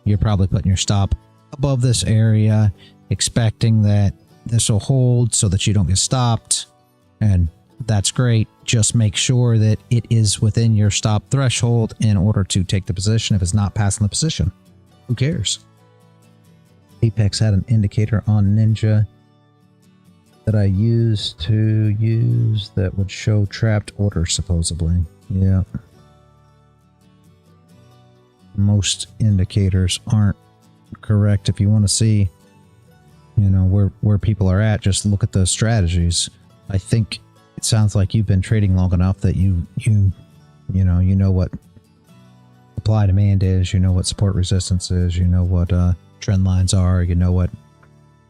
you're probably putting your stop above this area, expecting that this will hold so that you don't get stopped. And that's great. Just make sure that it is within your stop threshold in order to take the position. If it's not passing the position, who cares? Apex had an indicator on Ninja that I used that would show trapped orders, supposedly. Yeah. Most indicators aren't correct. If you want to see, you know, where people are at, just look at the strategies. I think it sounds like you've been trading long enough that you know what supply demand is, you know what support resistance is, you know what trend lines are, you know what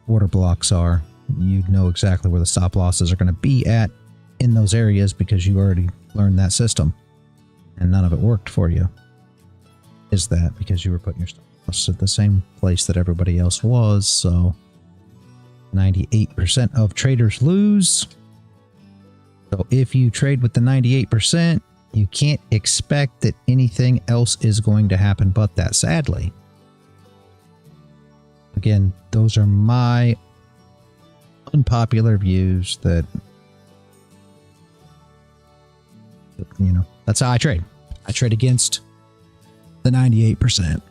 order blocks are. You know exactly where the stop losses are going to be at in those areas because you already learned that system and none of it worked for you. Is that because you were putting your stop loss at the same place that everybody else was? So 98% of traders lose. So if you trade with the 98%, you can't expect that anything else is going to happen but that, sadly. Again, those are my unpopular views that, you know, that's how I trade. I trade against the 98%.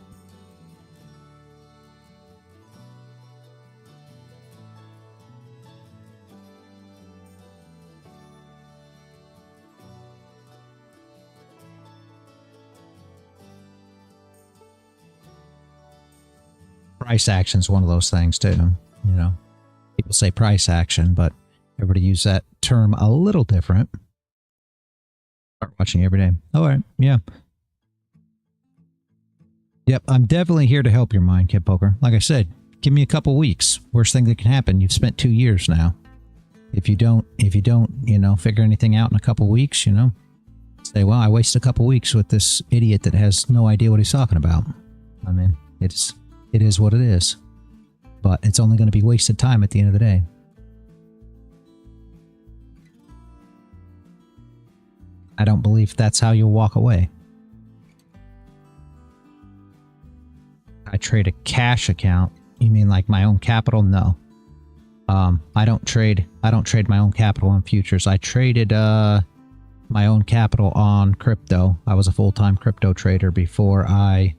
Price action is one of those things too. You know, people say price action, but everybody use that term a little different. Start watching every day. All right. Yeah. Yep, I'm definitely here to help your mind, Kid Poker. Like I said, give me a couple weeks. Worst thing that can happen, you've spent 2 years now. If you don't, figure anything out in a couple weeks, say, well, I wasted a couple weeks with this idiot that has no idea what he's talking about. I mean, it is what it is. But it's only going to be wasted time at the end of the day. I don't believe that's how you'll walk away. I trade a cash account. You mean like my own capital? No. I don't trade my own capital on futures. I traded my own capital on crypto. I was a full-time crypto trader before I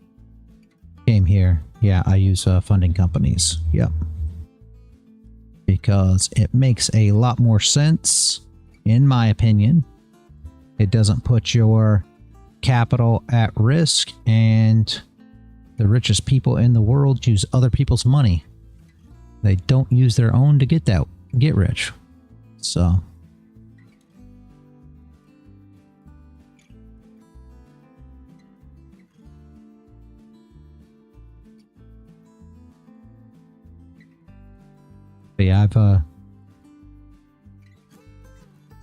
came here. Yeah, I use funding companies. Yep. Because it makes a lot more sense, in my opinion. It doesn't put your capital at risk, and the richest people in the world use other people's money. They don't use their own to get rich. So but yeah,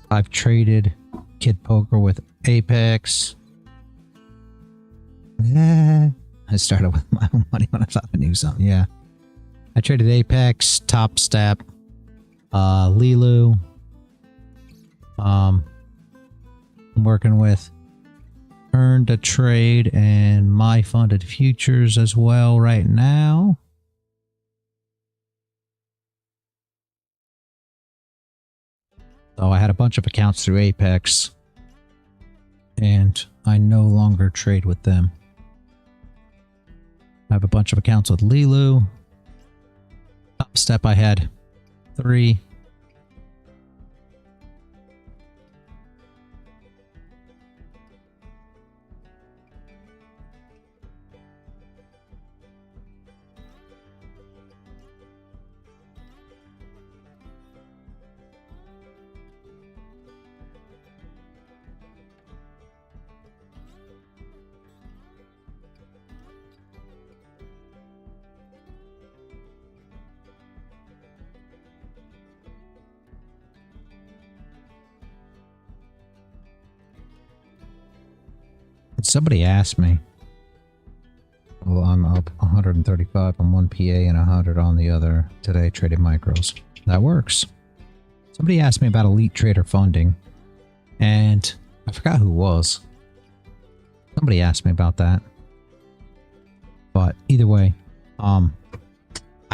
I've traded Kid Poker with Apex. I started with my own money when I thought I knew something. Yeah. I traded Apex, Top Step, Lilu. I'm working with Earn to Trade and My Funded Futures as well right now. So I had a bunch of accounts through Apex, and I no longer trade with them. I have a bunch of accounts with Lilu. Top Step I had 3. Somebody asked me. Well, I'm up 135 on one PA and 100 on the other today, trading micros. That works. Somebody asked me about Elite Trader funding, and I forgot who it was. Somebody asked me about that. But either way, I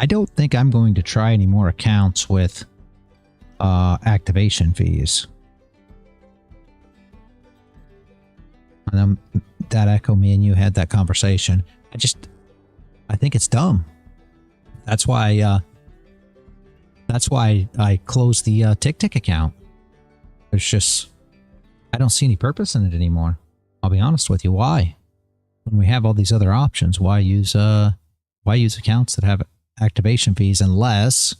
don't think I'm going to try any more accounts with activation fees. And that echo, me and you had that conversation. I think it's dumb. That's why I closed the TickTick account. There's just, I don't see any purpose in it anymore. I'll be honest with you. Why? When we have all these other options, why use accounts that have activation fees unless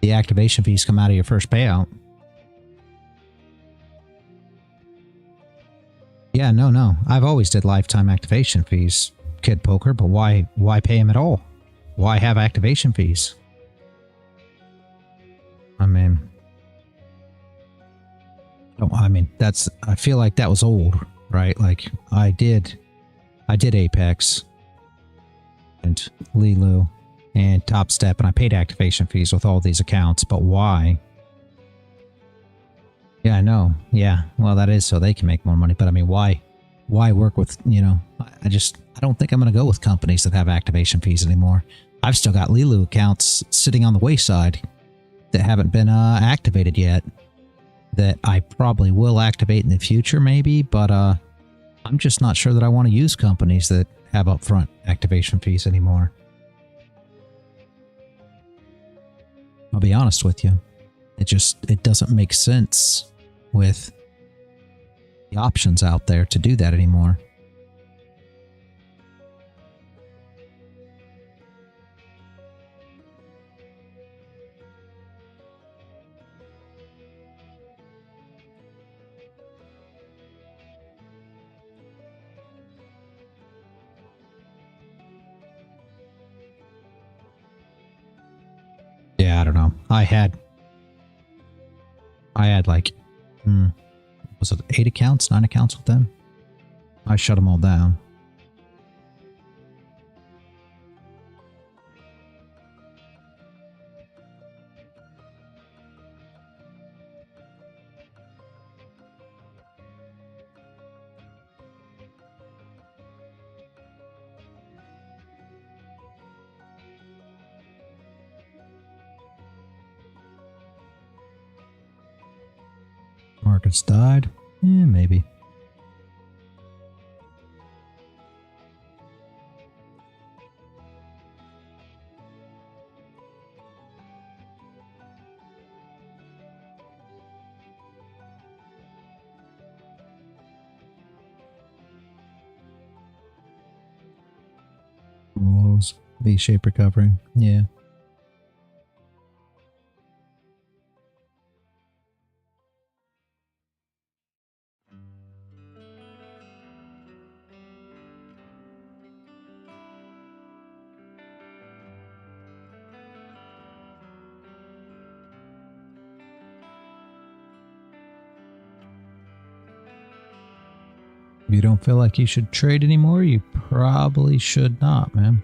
the activation fees come out of your first payout? Yeah, no. I've always did lifetime activation fees, Kid Poker, but why pay them at all? Why have activation fees? I mean, I feel like that was old, right? Like I did Apex and Lilu and Top Step, and I paid activation fees with all these accounts, but why? Yeah, I know. Yeah. Well, that is so they can make more money. But I mean, why work with, I don't think I'm going to go with companies that have activation fees anymore. I've still got Lilu accounts sitting on the wayside that haven't been activated yet, that I probably will activate in the future maybe, but I'm just not sure that I want to use companies that have upfront activation fees anymore. I'll be honest with you. It doesn't make sense with the options out there to do that anymore. I had like, was it 8 accounts, 9 accounts with them? I shut them all down. Markets died? Yeah, maybe. Wolves, V-shaped recovery. Yeah. If you don't feel like you should trade anymore, you probably should not, man.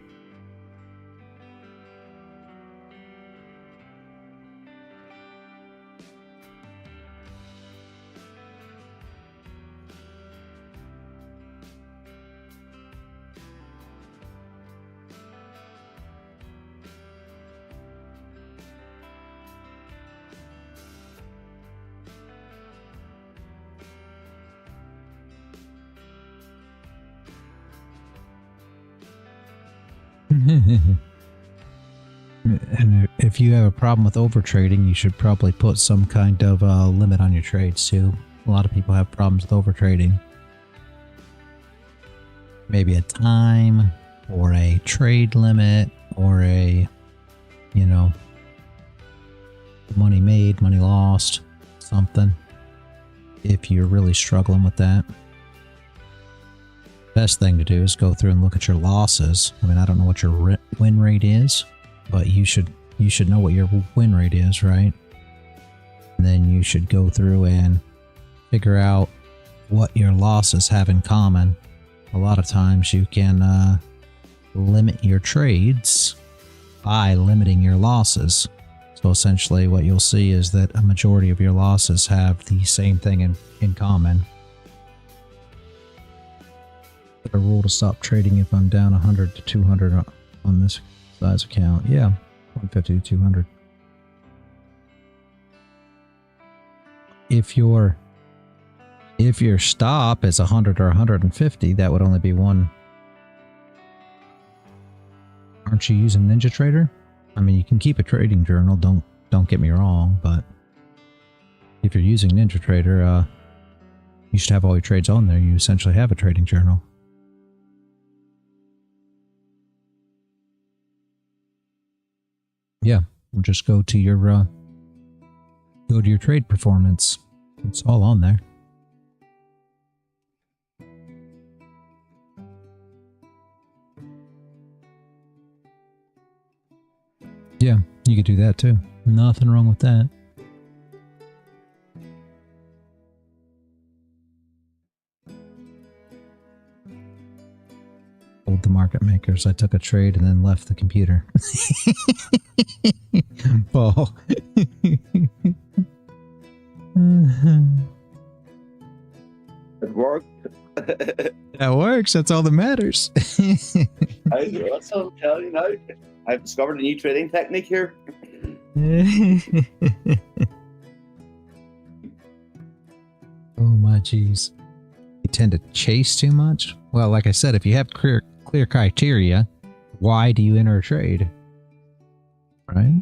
And if you have a problem with overtrading, you should probably put some kind of limit on your trades too. A lot of people have problems with overtrading. Maybe a time, or a trade limit, or a, you know, money made, money lost, something. If you're really struggling with that. Best thing to do is go through and look at your losses. I mean, I don't know what your win rate is, but you should know what your win rate is, right? And then you should go through and figure out what your losses have in common. A lot of times you can limit your trades by limiting your losses. So essentially what you'll see is that a majority of your losses have the same thing in common. A rule to stop trading if I'm down 100 to 200 on this size account. Yeah, 150 to 200. If your stop is 100 or 150, that would only be one. Aren't you using NinjaTrader? I mean, you can keep a trading journal. Don't get me wrong, but if you're using NinjaTrader, you should have all your trades on there. You essentially have a trading journal. Yeah, just go to your trade performance. It's all on there. Yeah, you could do that too. Nothing wrong with that. Told the market makers I took a trade and then left the computer. Paul. It worked. That works. That's all that matters. That's what I'm telling you now. I've discovered a new trading technique here. Oh my jeez. You tend to chase too much? Well, like I said, if you have clear criteria, why do you enter a trade? Right?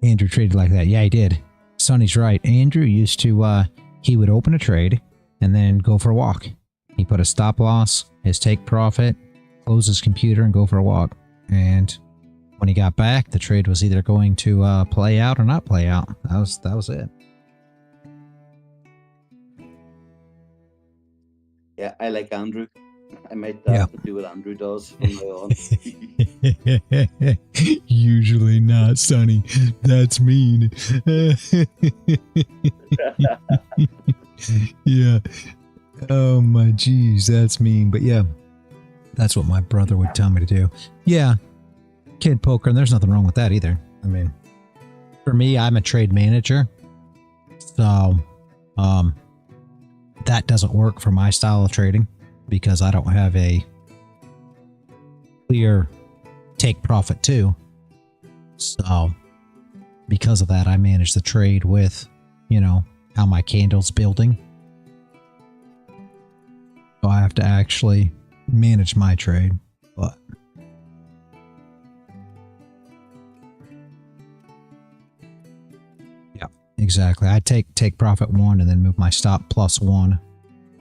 Andrew traded like that. Yeah, he did. Sonny's right. Andrew used to, he would open a trade and then go for a walk. He put a stop loss, his take profit, close his computer and go for a walk. And when he got back, the trade was either going to play out or not play out. That was it. Yeah, I like Andrew. I might Yeah. do what Andrew does from now on. Usually not, Sonny. That's mean. Yeah. Oh my geez, that's mean. But yeah, that's what my brother would tell me to do. Yeah. Kid poker, and there's nothing wrong with that either. I mean, for me, I'm a trade manager. So, that doesn't work for my style of trading because I don't have a clear take profit too. So, because of that, I manage the trade with, you know, how my candle's building. So I have to actually manage my trade, but yeah, exactly. I take profit 1 and then move my stop +1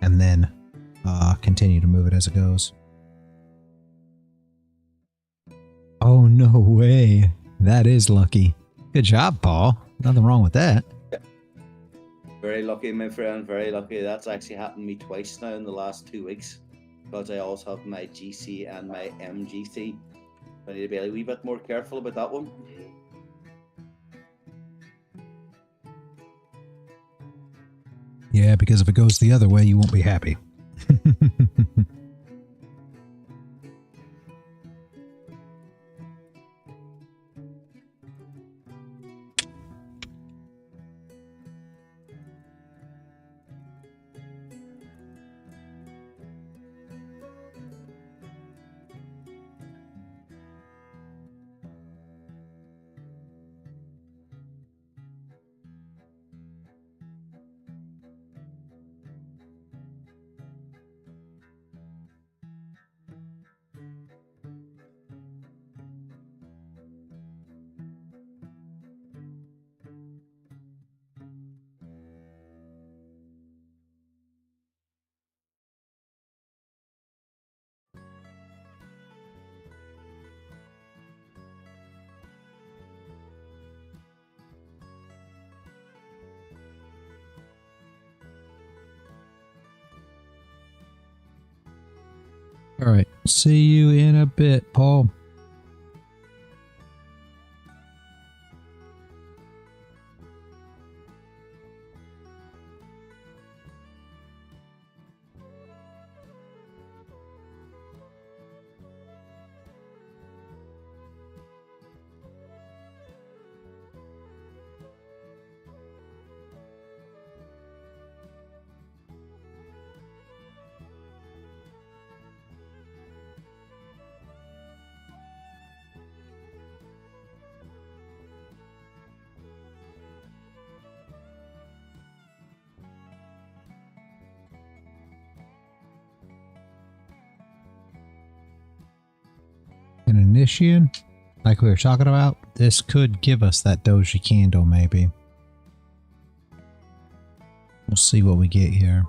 and then continue to move it as it goes. Oh, no way. That is lucky. Good job, Paul. Nothing wrong with that. Very lucky, my friend. Very lucky. That's actually happened to me twice now in the last 2 weeks because I also have my GC and my MGC. I need to be a wee bit more careful about that one. Yeah, because if it goes the other way, you won't be happy. All right. See you in a bit, Paul. An Initian, like we were talking about, this could give us that doji candle maybe. We'll see what we get here.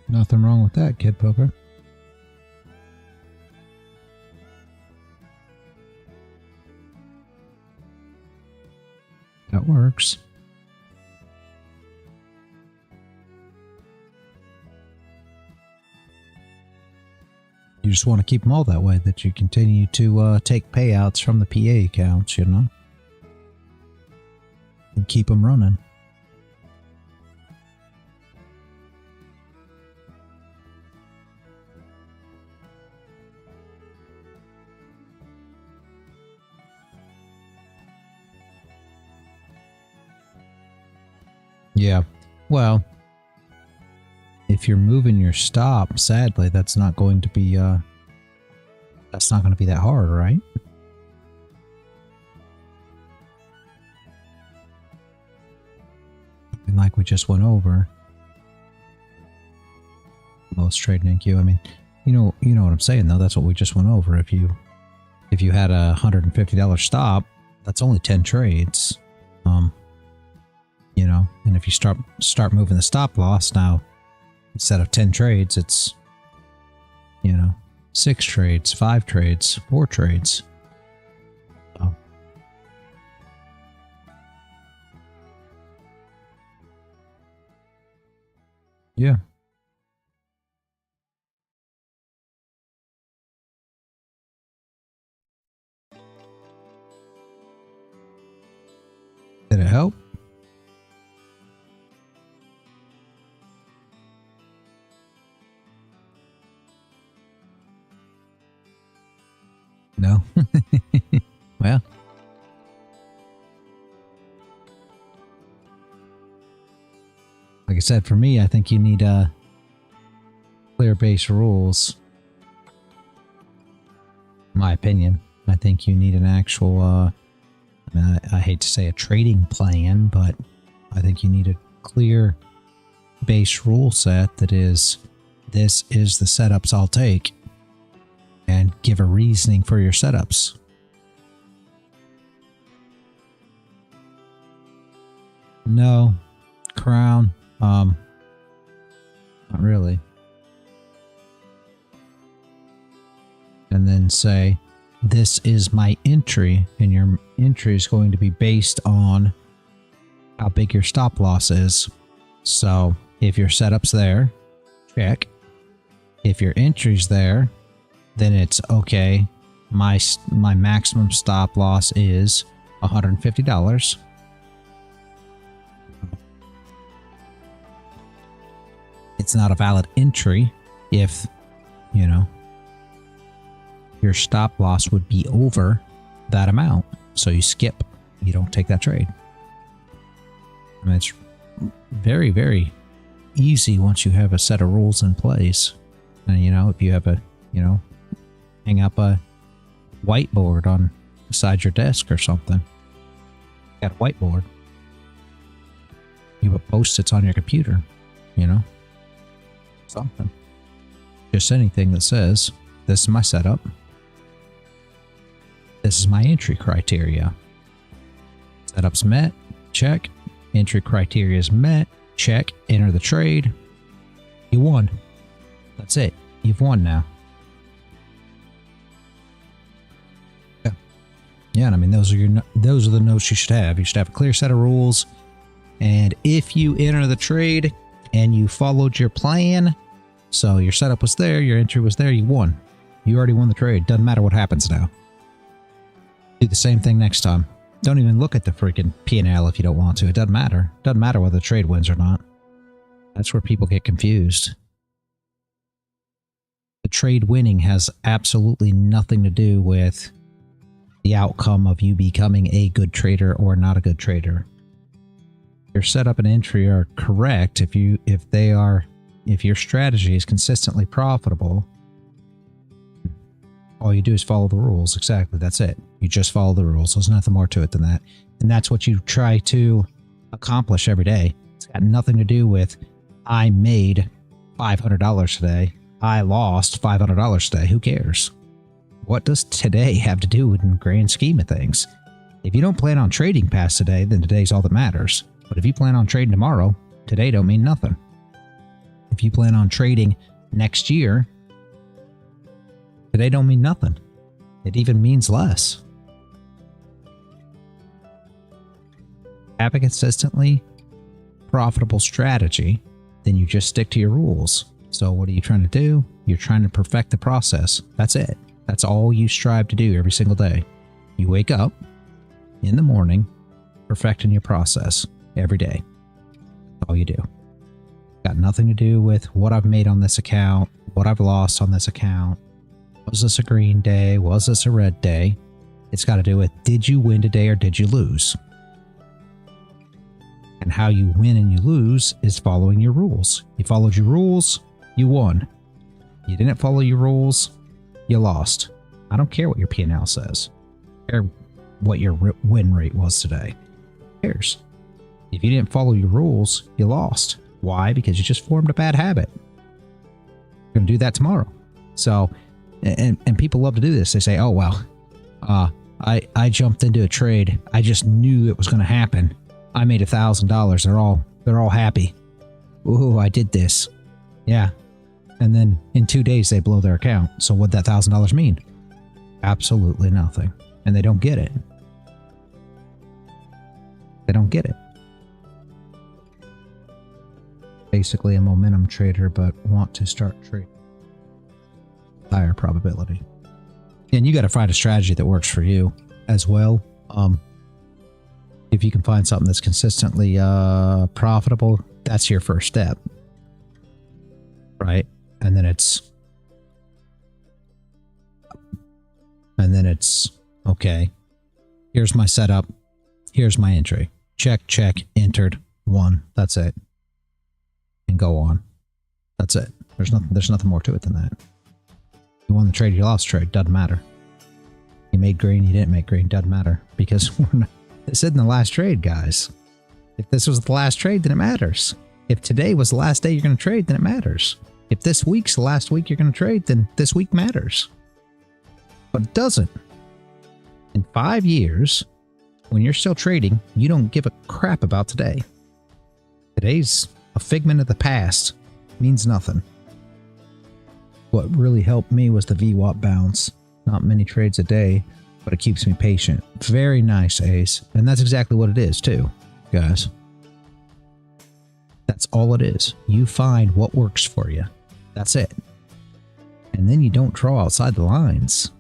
Nothing wrong with that, Kid Poker. That works. You just want to keep them all that way, that you continue to take payouts from the PA accounts, you know? And keep them running. Yeah, well, if you're moving your stop, sadly, that's not going to be that hard, right? And like we just went over, most trading in queue. I mean, You know what I'm saying though. That's what we just went over. If you had a $150 stop, that's only 10 trades. You know, and if you start moving the stop loss now, instead of 10 trades, it's, you know, 6 trades, 5 trades, 4 trades. So. Yeah. Did it help? No. Well. Like I said, for me, I think you need clear base rules. In my opinion, I think you need an actual, I mean, I hate to say a trading plan, but I think you need a clear base rule set that is, this is the setups I'll take, and give a reasoning for your setups. No, Crown, not really. And then say, this is my entry, and your entry is going to be based on how big your stop loss is. So if your setup's there, check. If your entry's there, then it's okay. My maximum stop loss is $150. It's not a valid entry if, you know, your stop loss would be over that amount. So you skip. You don't take that trade. I mean, it's very, very easy once you have a set of rules in place. And, you know, if you have a, you know, hang up a whiteboard on beside your desk or something. You got a whiteboard. You put post-its on your computer, you know, something. Just anything that says, this is my setup. This is my entry criteria. Setup's met, check. Entry criteria is met, check. Enter the trade. You won. That's it. You've won now. Yeah. Yeah, and I mean those are the notes you should have. You should have a clear set of rules. And if you enter the trade and you followed your plan, so your setup was there, your entry was there, you won. You already won the trade. Doesn't matter what happens now. Do the same thing next time. Don't even look at the freaking P&L if you don't want to. It doesn't matter. Doesn't matter whether the trade wins or not. That's where people get confused. The trade winning has absolutely nothing to do with the outcome of you becoming a good trader or not a good trader. Your setup and entry are correct if your strategy is consistently profitable. All you do is follow the rules. Exactly. That's it. You just follow the rules. There's nothing more to it than that. And that's what you try to accomplish every day. It's got nothing to do with, I made $500 today. I lost $500 today. Who cares? What does today have to do with in the grand scheme of things? If you don't plan on trading past today, then today's all that matters. But if you plan on trading tomorrow, today don't mean nothing. If you plan on trading next year, today don't mean nothing. It even means less. Have a consistently profitable strategy, then you just stick to your rules. So what are you trying to do? You're trying to perfect the process. That's it. That's all you strive to do every single day. You wake up in the morning, perfecting your process every day. That's all you do. Got nothing to do with what I've made on this account, what I've lost on this account. Was this a green day? Was this a red day? It's got to do with, did you win today or did you lose? And how you win and you lose is following your rules. You followed your rules, you won. You didn't follow your rules, you lost. I don't care what your P&L says. I don't care what your win rate was today. Who cares? If you didn't follow your rules, you lost. Why? Because you just formed a bad habit. You're going to do that tomorrow. So, and people love to do this. They say, oh, well, I jumped into a trade. I just knew it was going to happen. I made $1,000. They're all happy. Ooh, I did this. Yeah. And then in 2 days, they blow their account. So what'd that $1,000 mean? Absolutely nothing. And they don't get it. They don't get it. Basically a momentum trader, but want to start trading. Higher probability. And you got to find a strategy that works for you as well. If you can find something that's consistently profitable, that's your first step. Right? And then it's okay. Here's my setup. Here's my entry. Check, check, entered, won. That's it. And go on. That's it. There's nothing more to it than that. You won the trade, you lost the trade. Doesn't matter. You made green, you didn't make green. Doesn't matter. Because this isn't the last trade, guys. If this was the last trade, then it matters. If today was the last day you're going to trade, then it matters. If this week's the last week you're going to trade, then this week matters. But it doesn't. In 5 years, when you're still trading, you don't give a crap about today. Today's a figment of the past. Means nothing. What really helped me was the VWAP bounce. Not many trades a day, but it keeps me patient. Very nice, Ace. And that's exactly what it is, too, guys. That's all it is. You find what works for you. That's it. And then you don't draw outside the lines.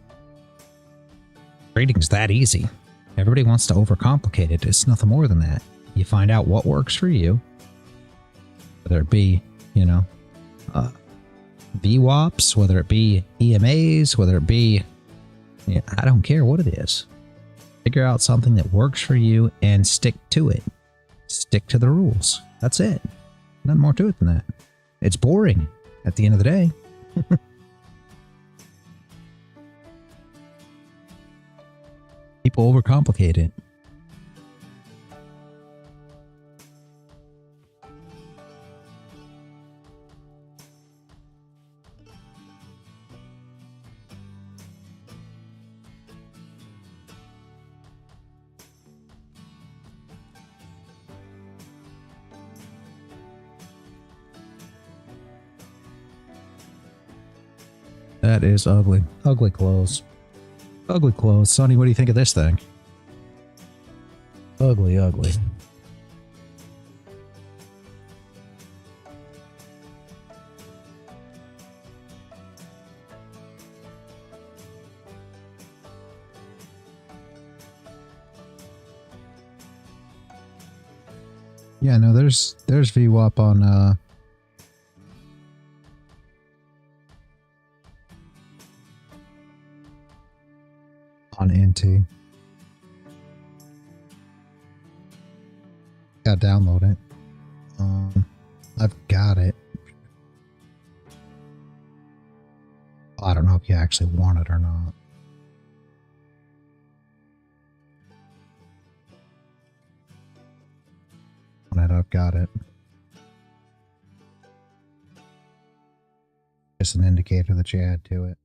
Trading's that easy. Everybody wants to overcomplicate it. It's nothing more than that. You find out what works for you. Whether it be, you know, VWAPs, whether it be EMAs, whether it be, yeah, I don't care what it is. Figure out something that works for you and stick to it. Stick to the rules. That's it. Nothing more to it than that. It's boring at the end of the day. People overcomplicate it. That is ugly. Ugly clothes. Ugly clothes. Sonny, what do you think of this thing? Ugly, ugly. Yeah, no, there's VWAP on NT. Gotta download it. I've got it. I don't know if you actually want it or not. I've got it. Just an indicator that you add to it.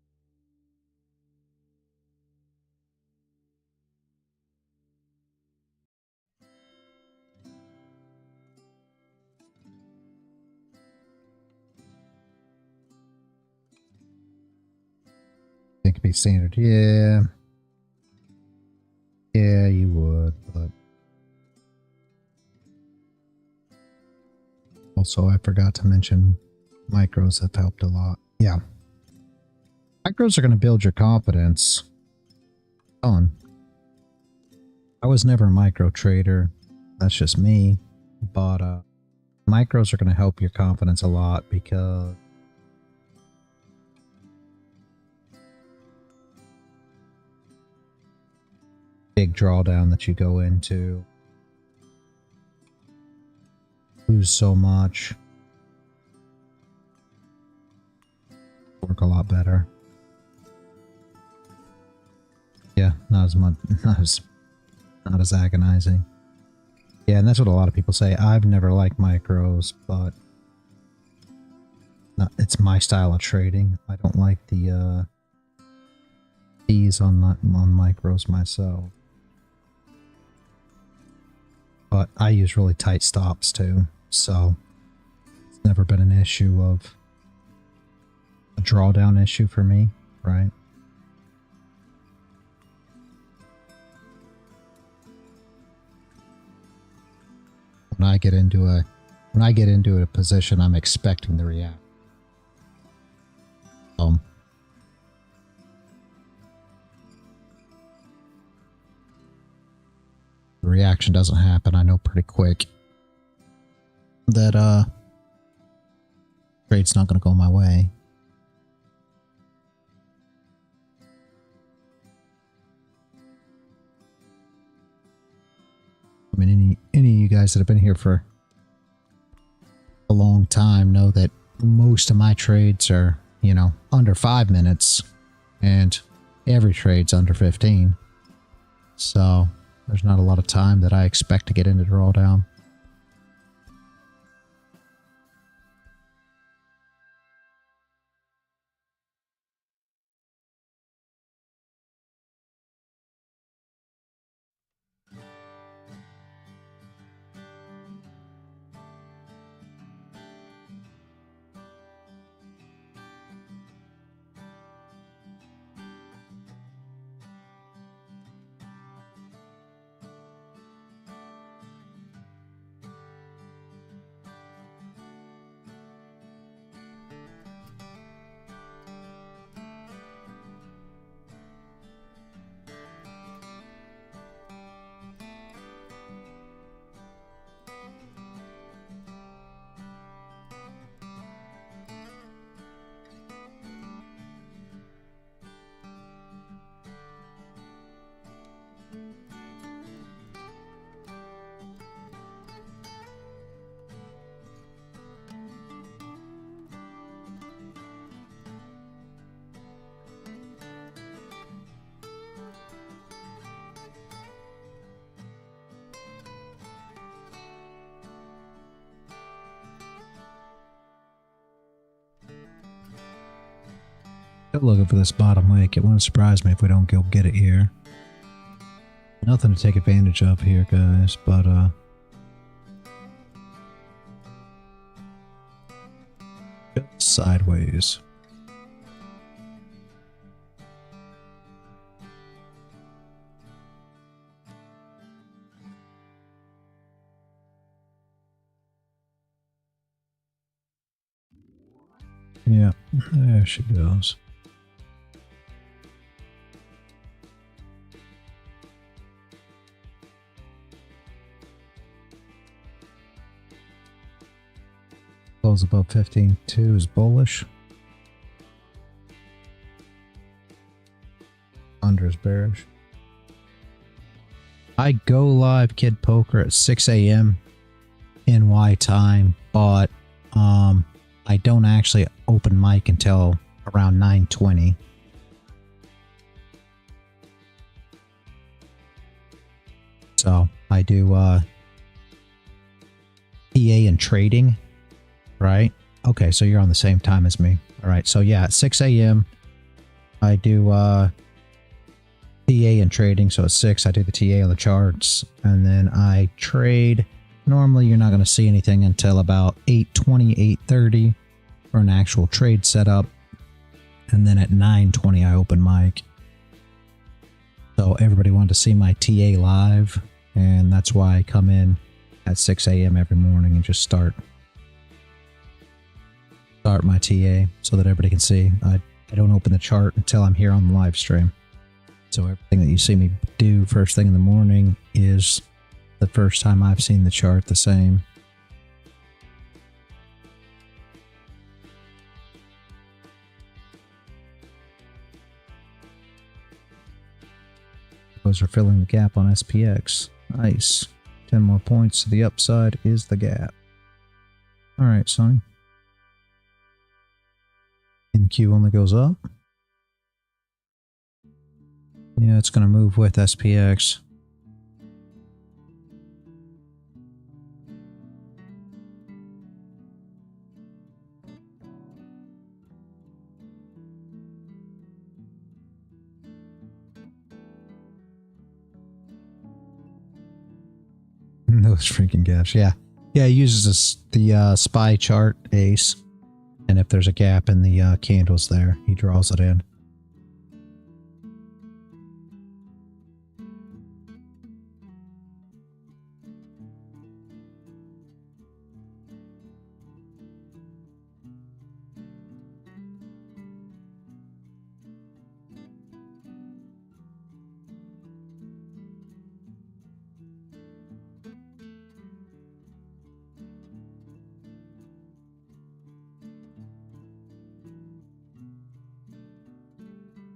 Think it'd be standard. Yeah. Yeah, you would, but also I forgot to mention micros have helped a lot. Yeah. Micros are going to build your confidence. I was never a micro trader. That's just me. But micros are going to help your confidence a lot because big drawdown that you go into, lose so much, work a lot better. Yeah, not as much, not as agonizing. Yeah, and that's what a lot of people say. I've never liked micros, but it's my style of trading. I don't like the fees on micros myself. But I use really tight stops too, so it's never been an issue of a drawdown issue for me, right? When I get into a position, I'm expecting the react. The reaction doesn't happen, I know pretty quick that trade's not going to go my way. I mean, any of you guys that have been here for a long time know that most of my trades are, you know, under 5 minutes, and every trade's under 15. So there's not a lot of time that I expect to get into drawdown. Still looking for this bottom wick. It wouldn't surprise me if we don't go get it here. Nothing to take advantage of here, guys, but sideways. Yeah, there she goes. Close above 15.2 is bullish. Under is bearish. I go live Kid Poker at 6 a.m. NY time, but I don't actually open mic until around 9:20. So I do PA and trading, right? Okay, so you're on the same time as me. All right, so yeah, at 6 a.m. I do PA and trading. So at 6 I do the TA on the charts, and then I trade. Normally you're not going to see anything until about 8:20, 8:30 for an actual trade setup, and then at 9:20 I open mic. So everybody wanted to see my TA live, and that's why I come in at 6 a.m. every morning and just start my TA so that everybody can see. I don't open the chart until I'm here on the live stream. So everything that you see me do first thing in the morning is the first time I've seen the chart the same. Those are filling the gap on SPX. Nice. 10 more points to the upside is the gap. Alright, son. NQ only goes up. Yeah, it's going to move with SPX. those freaking gaps. Yeah. Yeah, he uses the SPY chart ace. And if there's a gap in the candles there, he draws it in.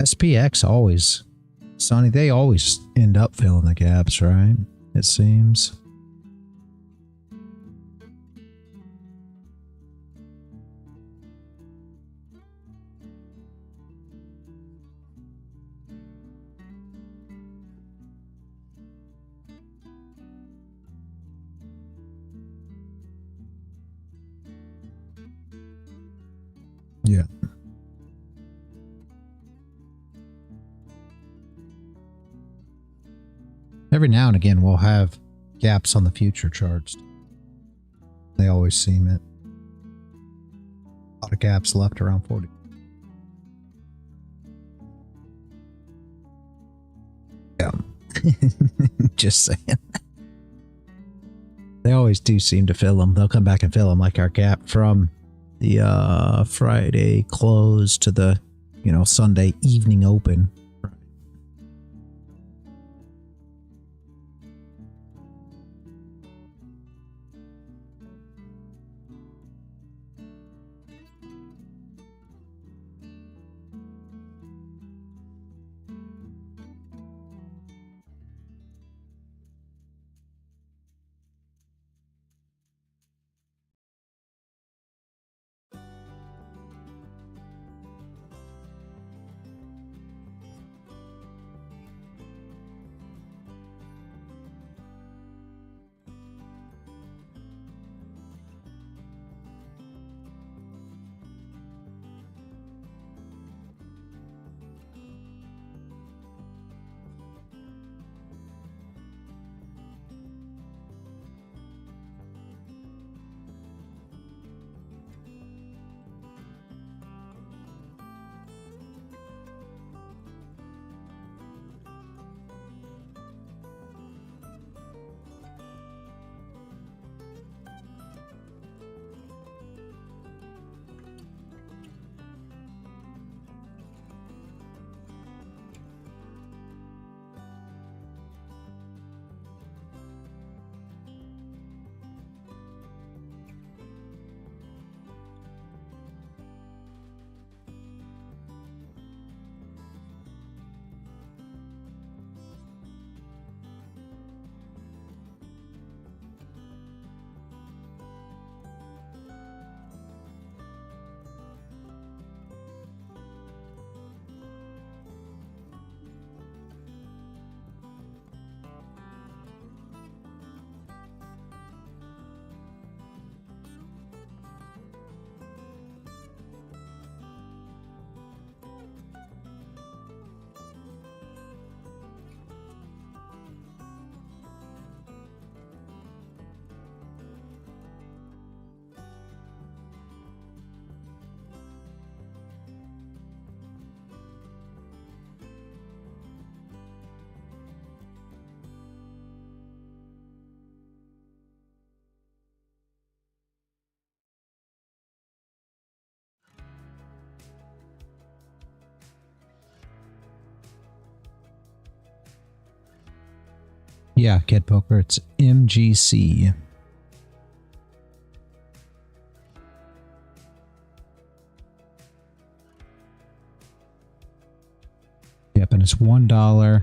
SPX always, Sonny, they always end up filling the gaps, right? It seems. Yeah. Every now and again, we'll have gaps on the future charts. They always seem it. A lot of gaps left around 40. Yeah. Just saying. They always do seem to fill them. They'll come back and fill them, like our gap from the Friday close to the, Sunday evening open. Yeah, Kid Poker, it's MGC. Yep, and it's $1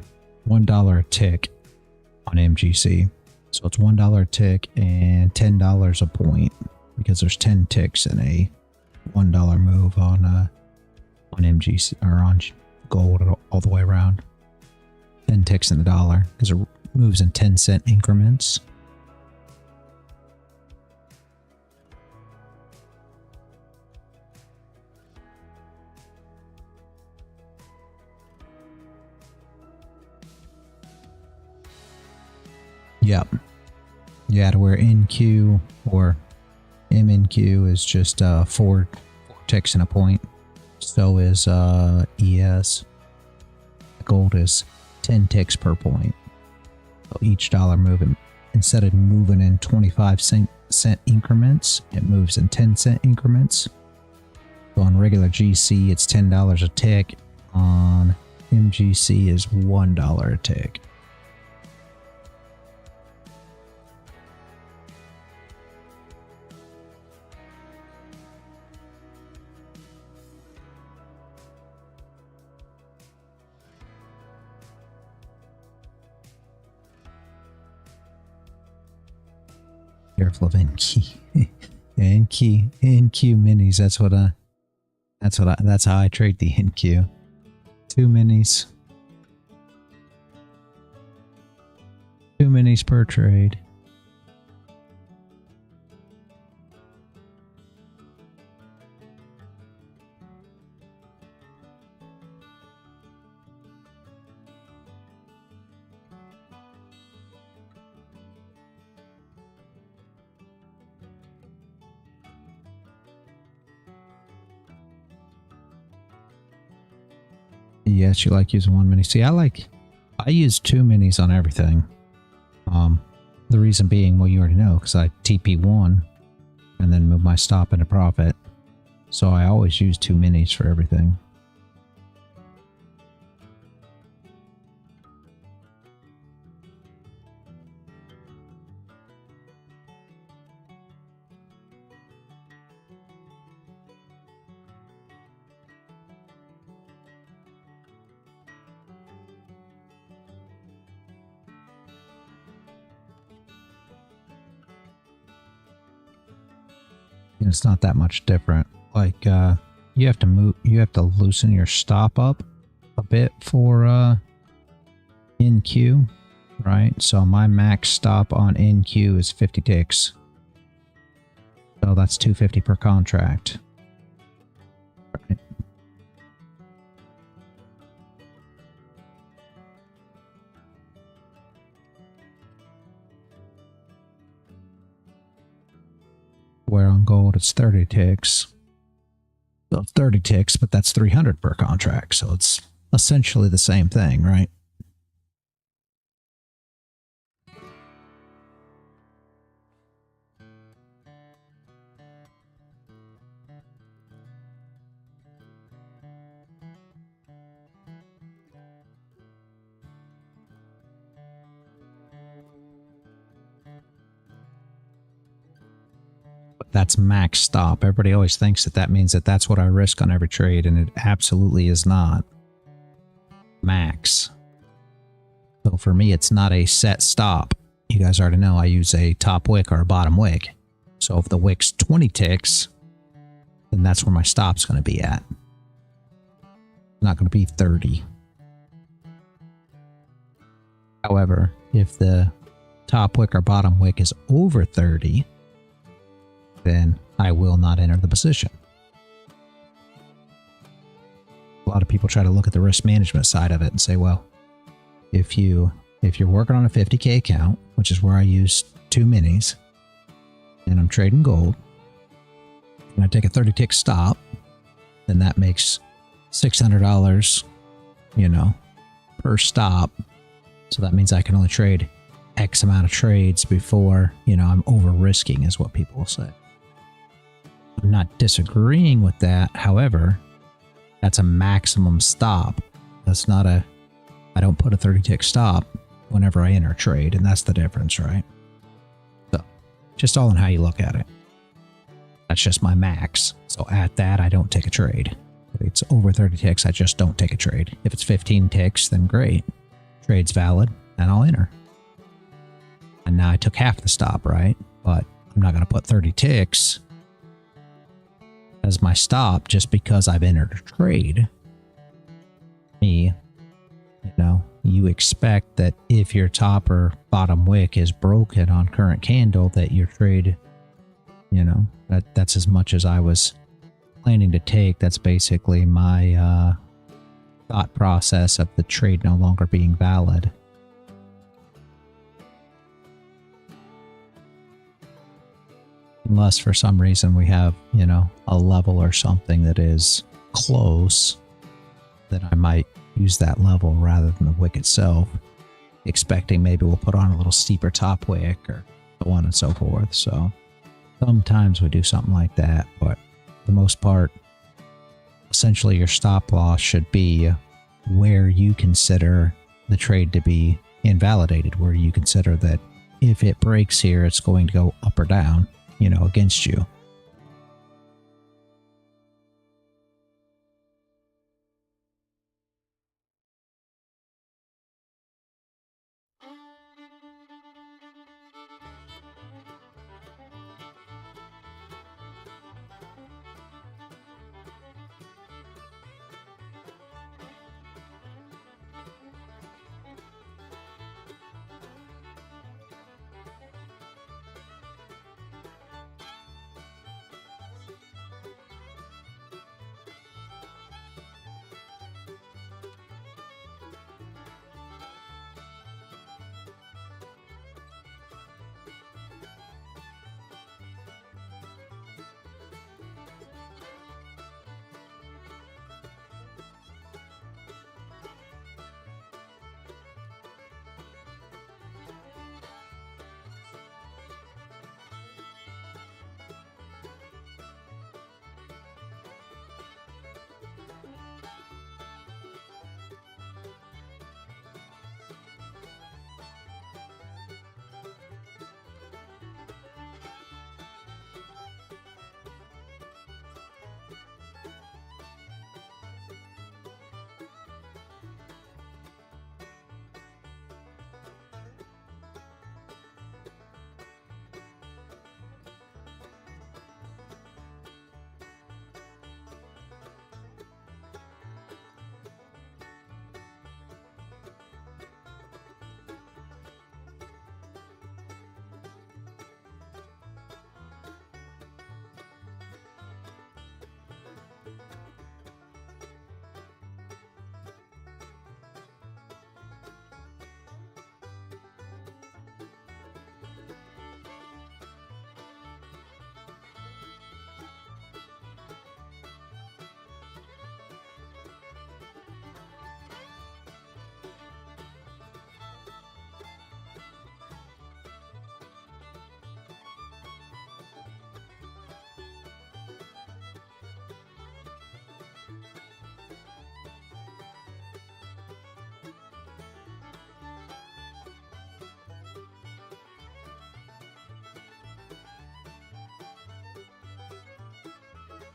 a tick on MGC. So it's $1 a tick and $10 a point because there's 10 ticks in a $1 move on MGC or on gold all the way around. 10 ticks in the dollar because it moves in 10-cent increments. Yep. Yeah, to where NQ or MNQ is just 4 ticks in a point. So is ES. Gold is 10 ticks per point. So each dollar moving, instead of moving in 25-cent increments, it moves in 10-cent increments. So on regular GC, it's $10 a tick. On MGC is $1 a tick. Careful of NQ. NQ minis. That's how I trade the NQ. 2 minis. 2 minis per trade. Yes, you like using 1 mini. See, I use 2 minis on everything. The reason being, well, you already know, because I TP1 and then move my stop into profit. So I always use 2 minis for everything. It's not that much different. Like you have to loosen your stop up a bit for NQ, right? So my max stop on NQ is 50 ticks. So that's $250 per contract. Right. Where on gold it's 30 ticks. So 30 ticks, but that's 300 per contract. So it's essentially the same thing, right? That's max stop. Everybody always thinks that that means that that's what I risk on every trade, and it absolutely is not. Max. So for me, it's not a set stop. You guys already know I use a top wick or a bottom wick. So if the wick's 20 ticks, then that's where my stop's going to be at. It's not going to be 30. However, if the top wick or bottom wick is over 30, then I will not enter the position. A lot of people try to look at the risk management side of it and say, well, if you're working on a 50K account, which is where I use 2 minis, and I'm trading gold, and I take a 30 tick stop, then that makes $600, per stop. So that means I can only trade X amount of trades before, I'm over risking, is what people will say. I'm not disagreeing with that. However, that's a maximum stop. That's not I don't put a 30 tick stop whenever I enter a trade, and that's the difference, right? So, just all in how you look at it. That's just my max. So at that, I don't take a trade. If it's over 30 ticks, I just don't take a trade. If it's 15 ticks, then great. Trade's valid, and I'll enter. And now I took half the stop, right? But I'm not going to put 30 ticks as my stop just because I've entered a trade. You expect that if your top or bottom wick is broken on current candle, that your trade, that's as much as I was planning to take. That's basically my thought process of the trade no longer being valid. Unless for some reason we have, you know, a level or something that is close, then I might use that level rather than the wick itself, expecting maybe we'll put on a little steeper top wick or so on and so forth. So sometimes we do something like that, but for the most part, essentially your stop loss should be where you consider the trade to be invalidated, where you consider that if it breaks here, it's going to go up or down, you know, against you.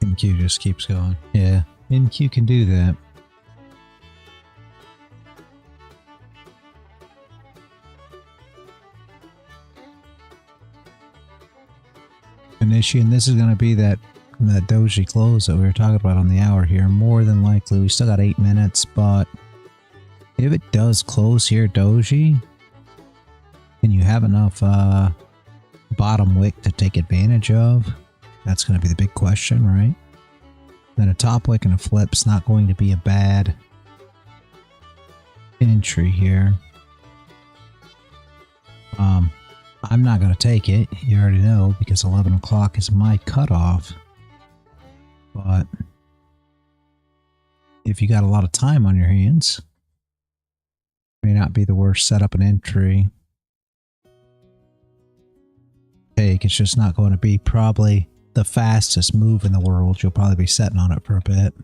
NQ just keeps going. Yeah, NQ can do that. Inishi, and this is going to be that doji close that we were talking about on the hour here. More than likely, we still got 8 minutes, but if it does close here, doji, and you have enough bottom wick to take advantage of, that's going to be the big question, right? Then a top wick and a flip's not going to be a bad entry here. I'm not going to take it, you already know, because 11 o'clock is my cutoff. But if you got a lot of time on your hands, it may not be the worst setup and entry. Take, it's just not going to be probably the fastest move in the world. You'll probably be sitting on it for a bit.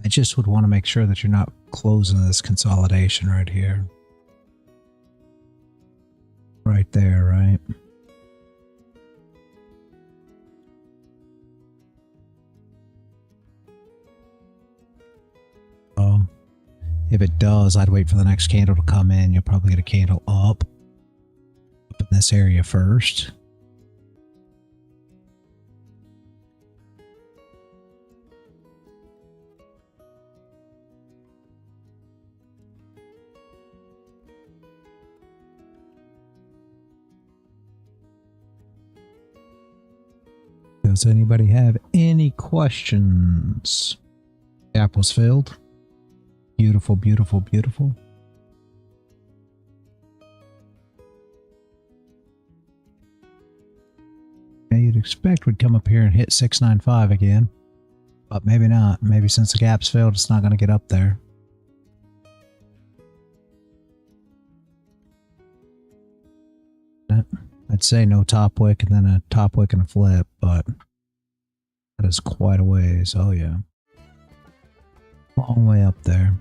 I just would want to make sure that you're not closing this consolidation right here. Right there, right? If it does, I'd wait for the next candle to come in. You'll probably get a candle up in this area first. Does anybody have any questions? Gap was filled. Beautiful, beautiful, beautiful. Now you'd expect we'd come up here and hit 695 again, but maybe not. Maybe since the gap's filled, it's not going to get up there. I'd say no top wick and then a top wick and a flip, but that is quite a ways. Oh yeah. Long way up there.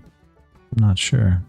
I'm not sure.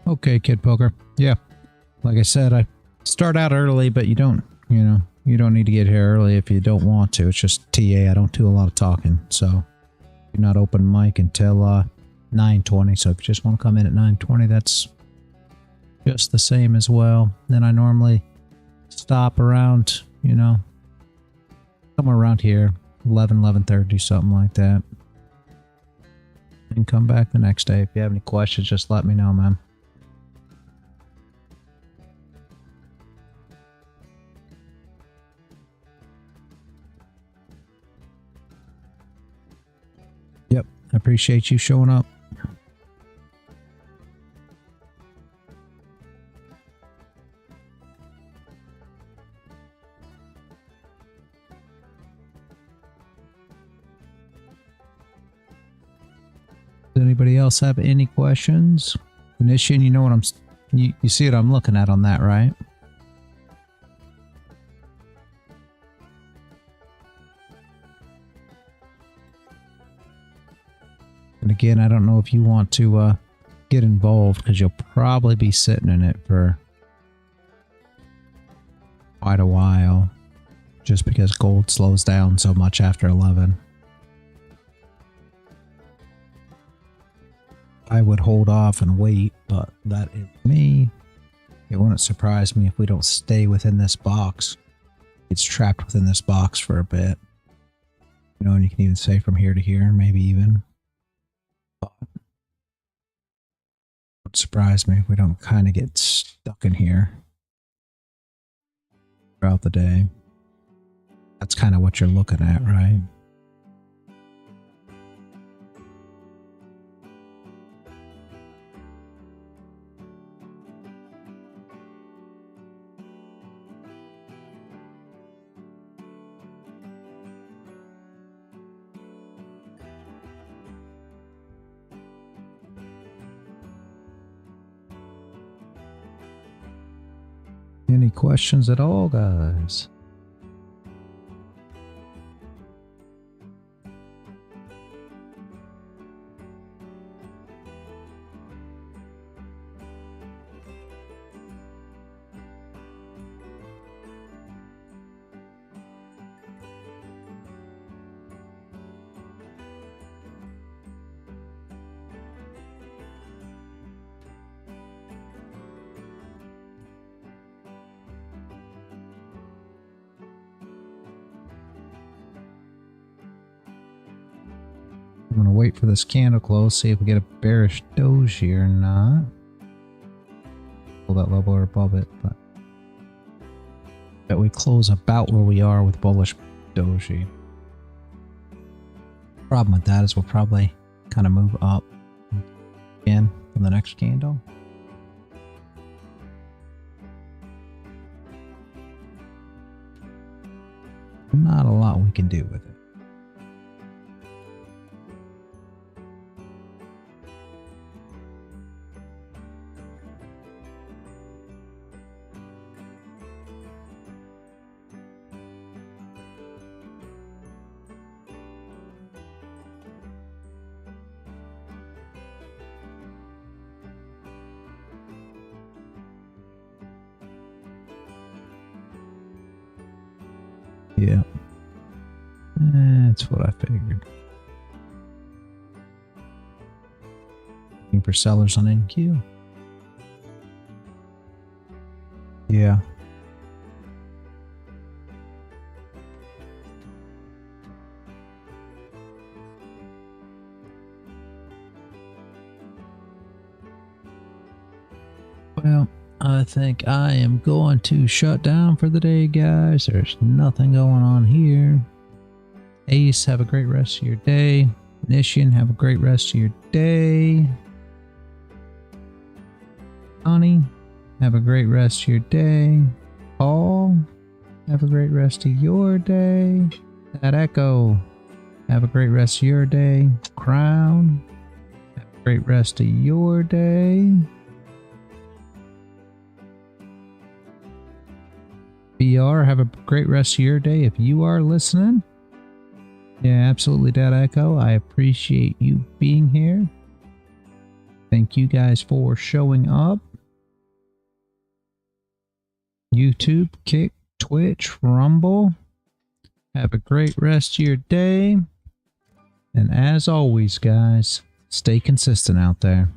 Okay, Kid Poker. Yeah. Like I said, I start out early, but you don't need to get here early if you don't want to. It's just TA. I don't do a lot of talking. So do not open mic until 9:20. So if you just want to come in at 9:20, that's just the same as well. Then I normally stop around, somewhere around here, 11:30, something like that. And come back the next day. If you have any questions, just let me know, man. Yep, I appreciate you showing up. Does anybody else have any questions? Initian, you know what you see what I'm looking at on that, right? And again, I don't know if you want to get involved because you'll probably be sitting in it for quite a while just because gold slows down so much after 11. I would hold off and wait, but that is me. It wouldn't surprise me if we don't stay within this box. It's trapped within this box for a bit. And you can even say from here to here, maybe even. But it would surprise me if we don't kind of get stuck in here throughout the day. That's kind of what you're looking at, right? Any questions at all, guys? I'm going to wait for this candle close, see if we get a bearish doji or not. Pull that level or above it, but bet we close about where we are with bullish doji. Problem with that is we'll probably kind of move up again from the next candle. Not a lot we can do with it. Yeah, that's what I figured. Looking for sellers on NQ. Yeah. Well, I think I am going to shut down for the day, guys. There's nothing going on here. Ace, have a great rest of your day. Nishan, have a great rest of your day. Honey, have a great rest of your day. Paul, have a great rest of your day. That Echo, have a great rest of your day. Crown, have a great rest of your day. BR, have a great rest of your day if you are listening. Yeah, absolutely, Dad Echo. I appreciate you being here. Thank you guys for showing up. YouTube, Kick, Twitch, Rumble. Have a great rest of your day. And as always, guys, stay consistent out there.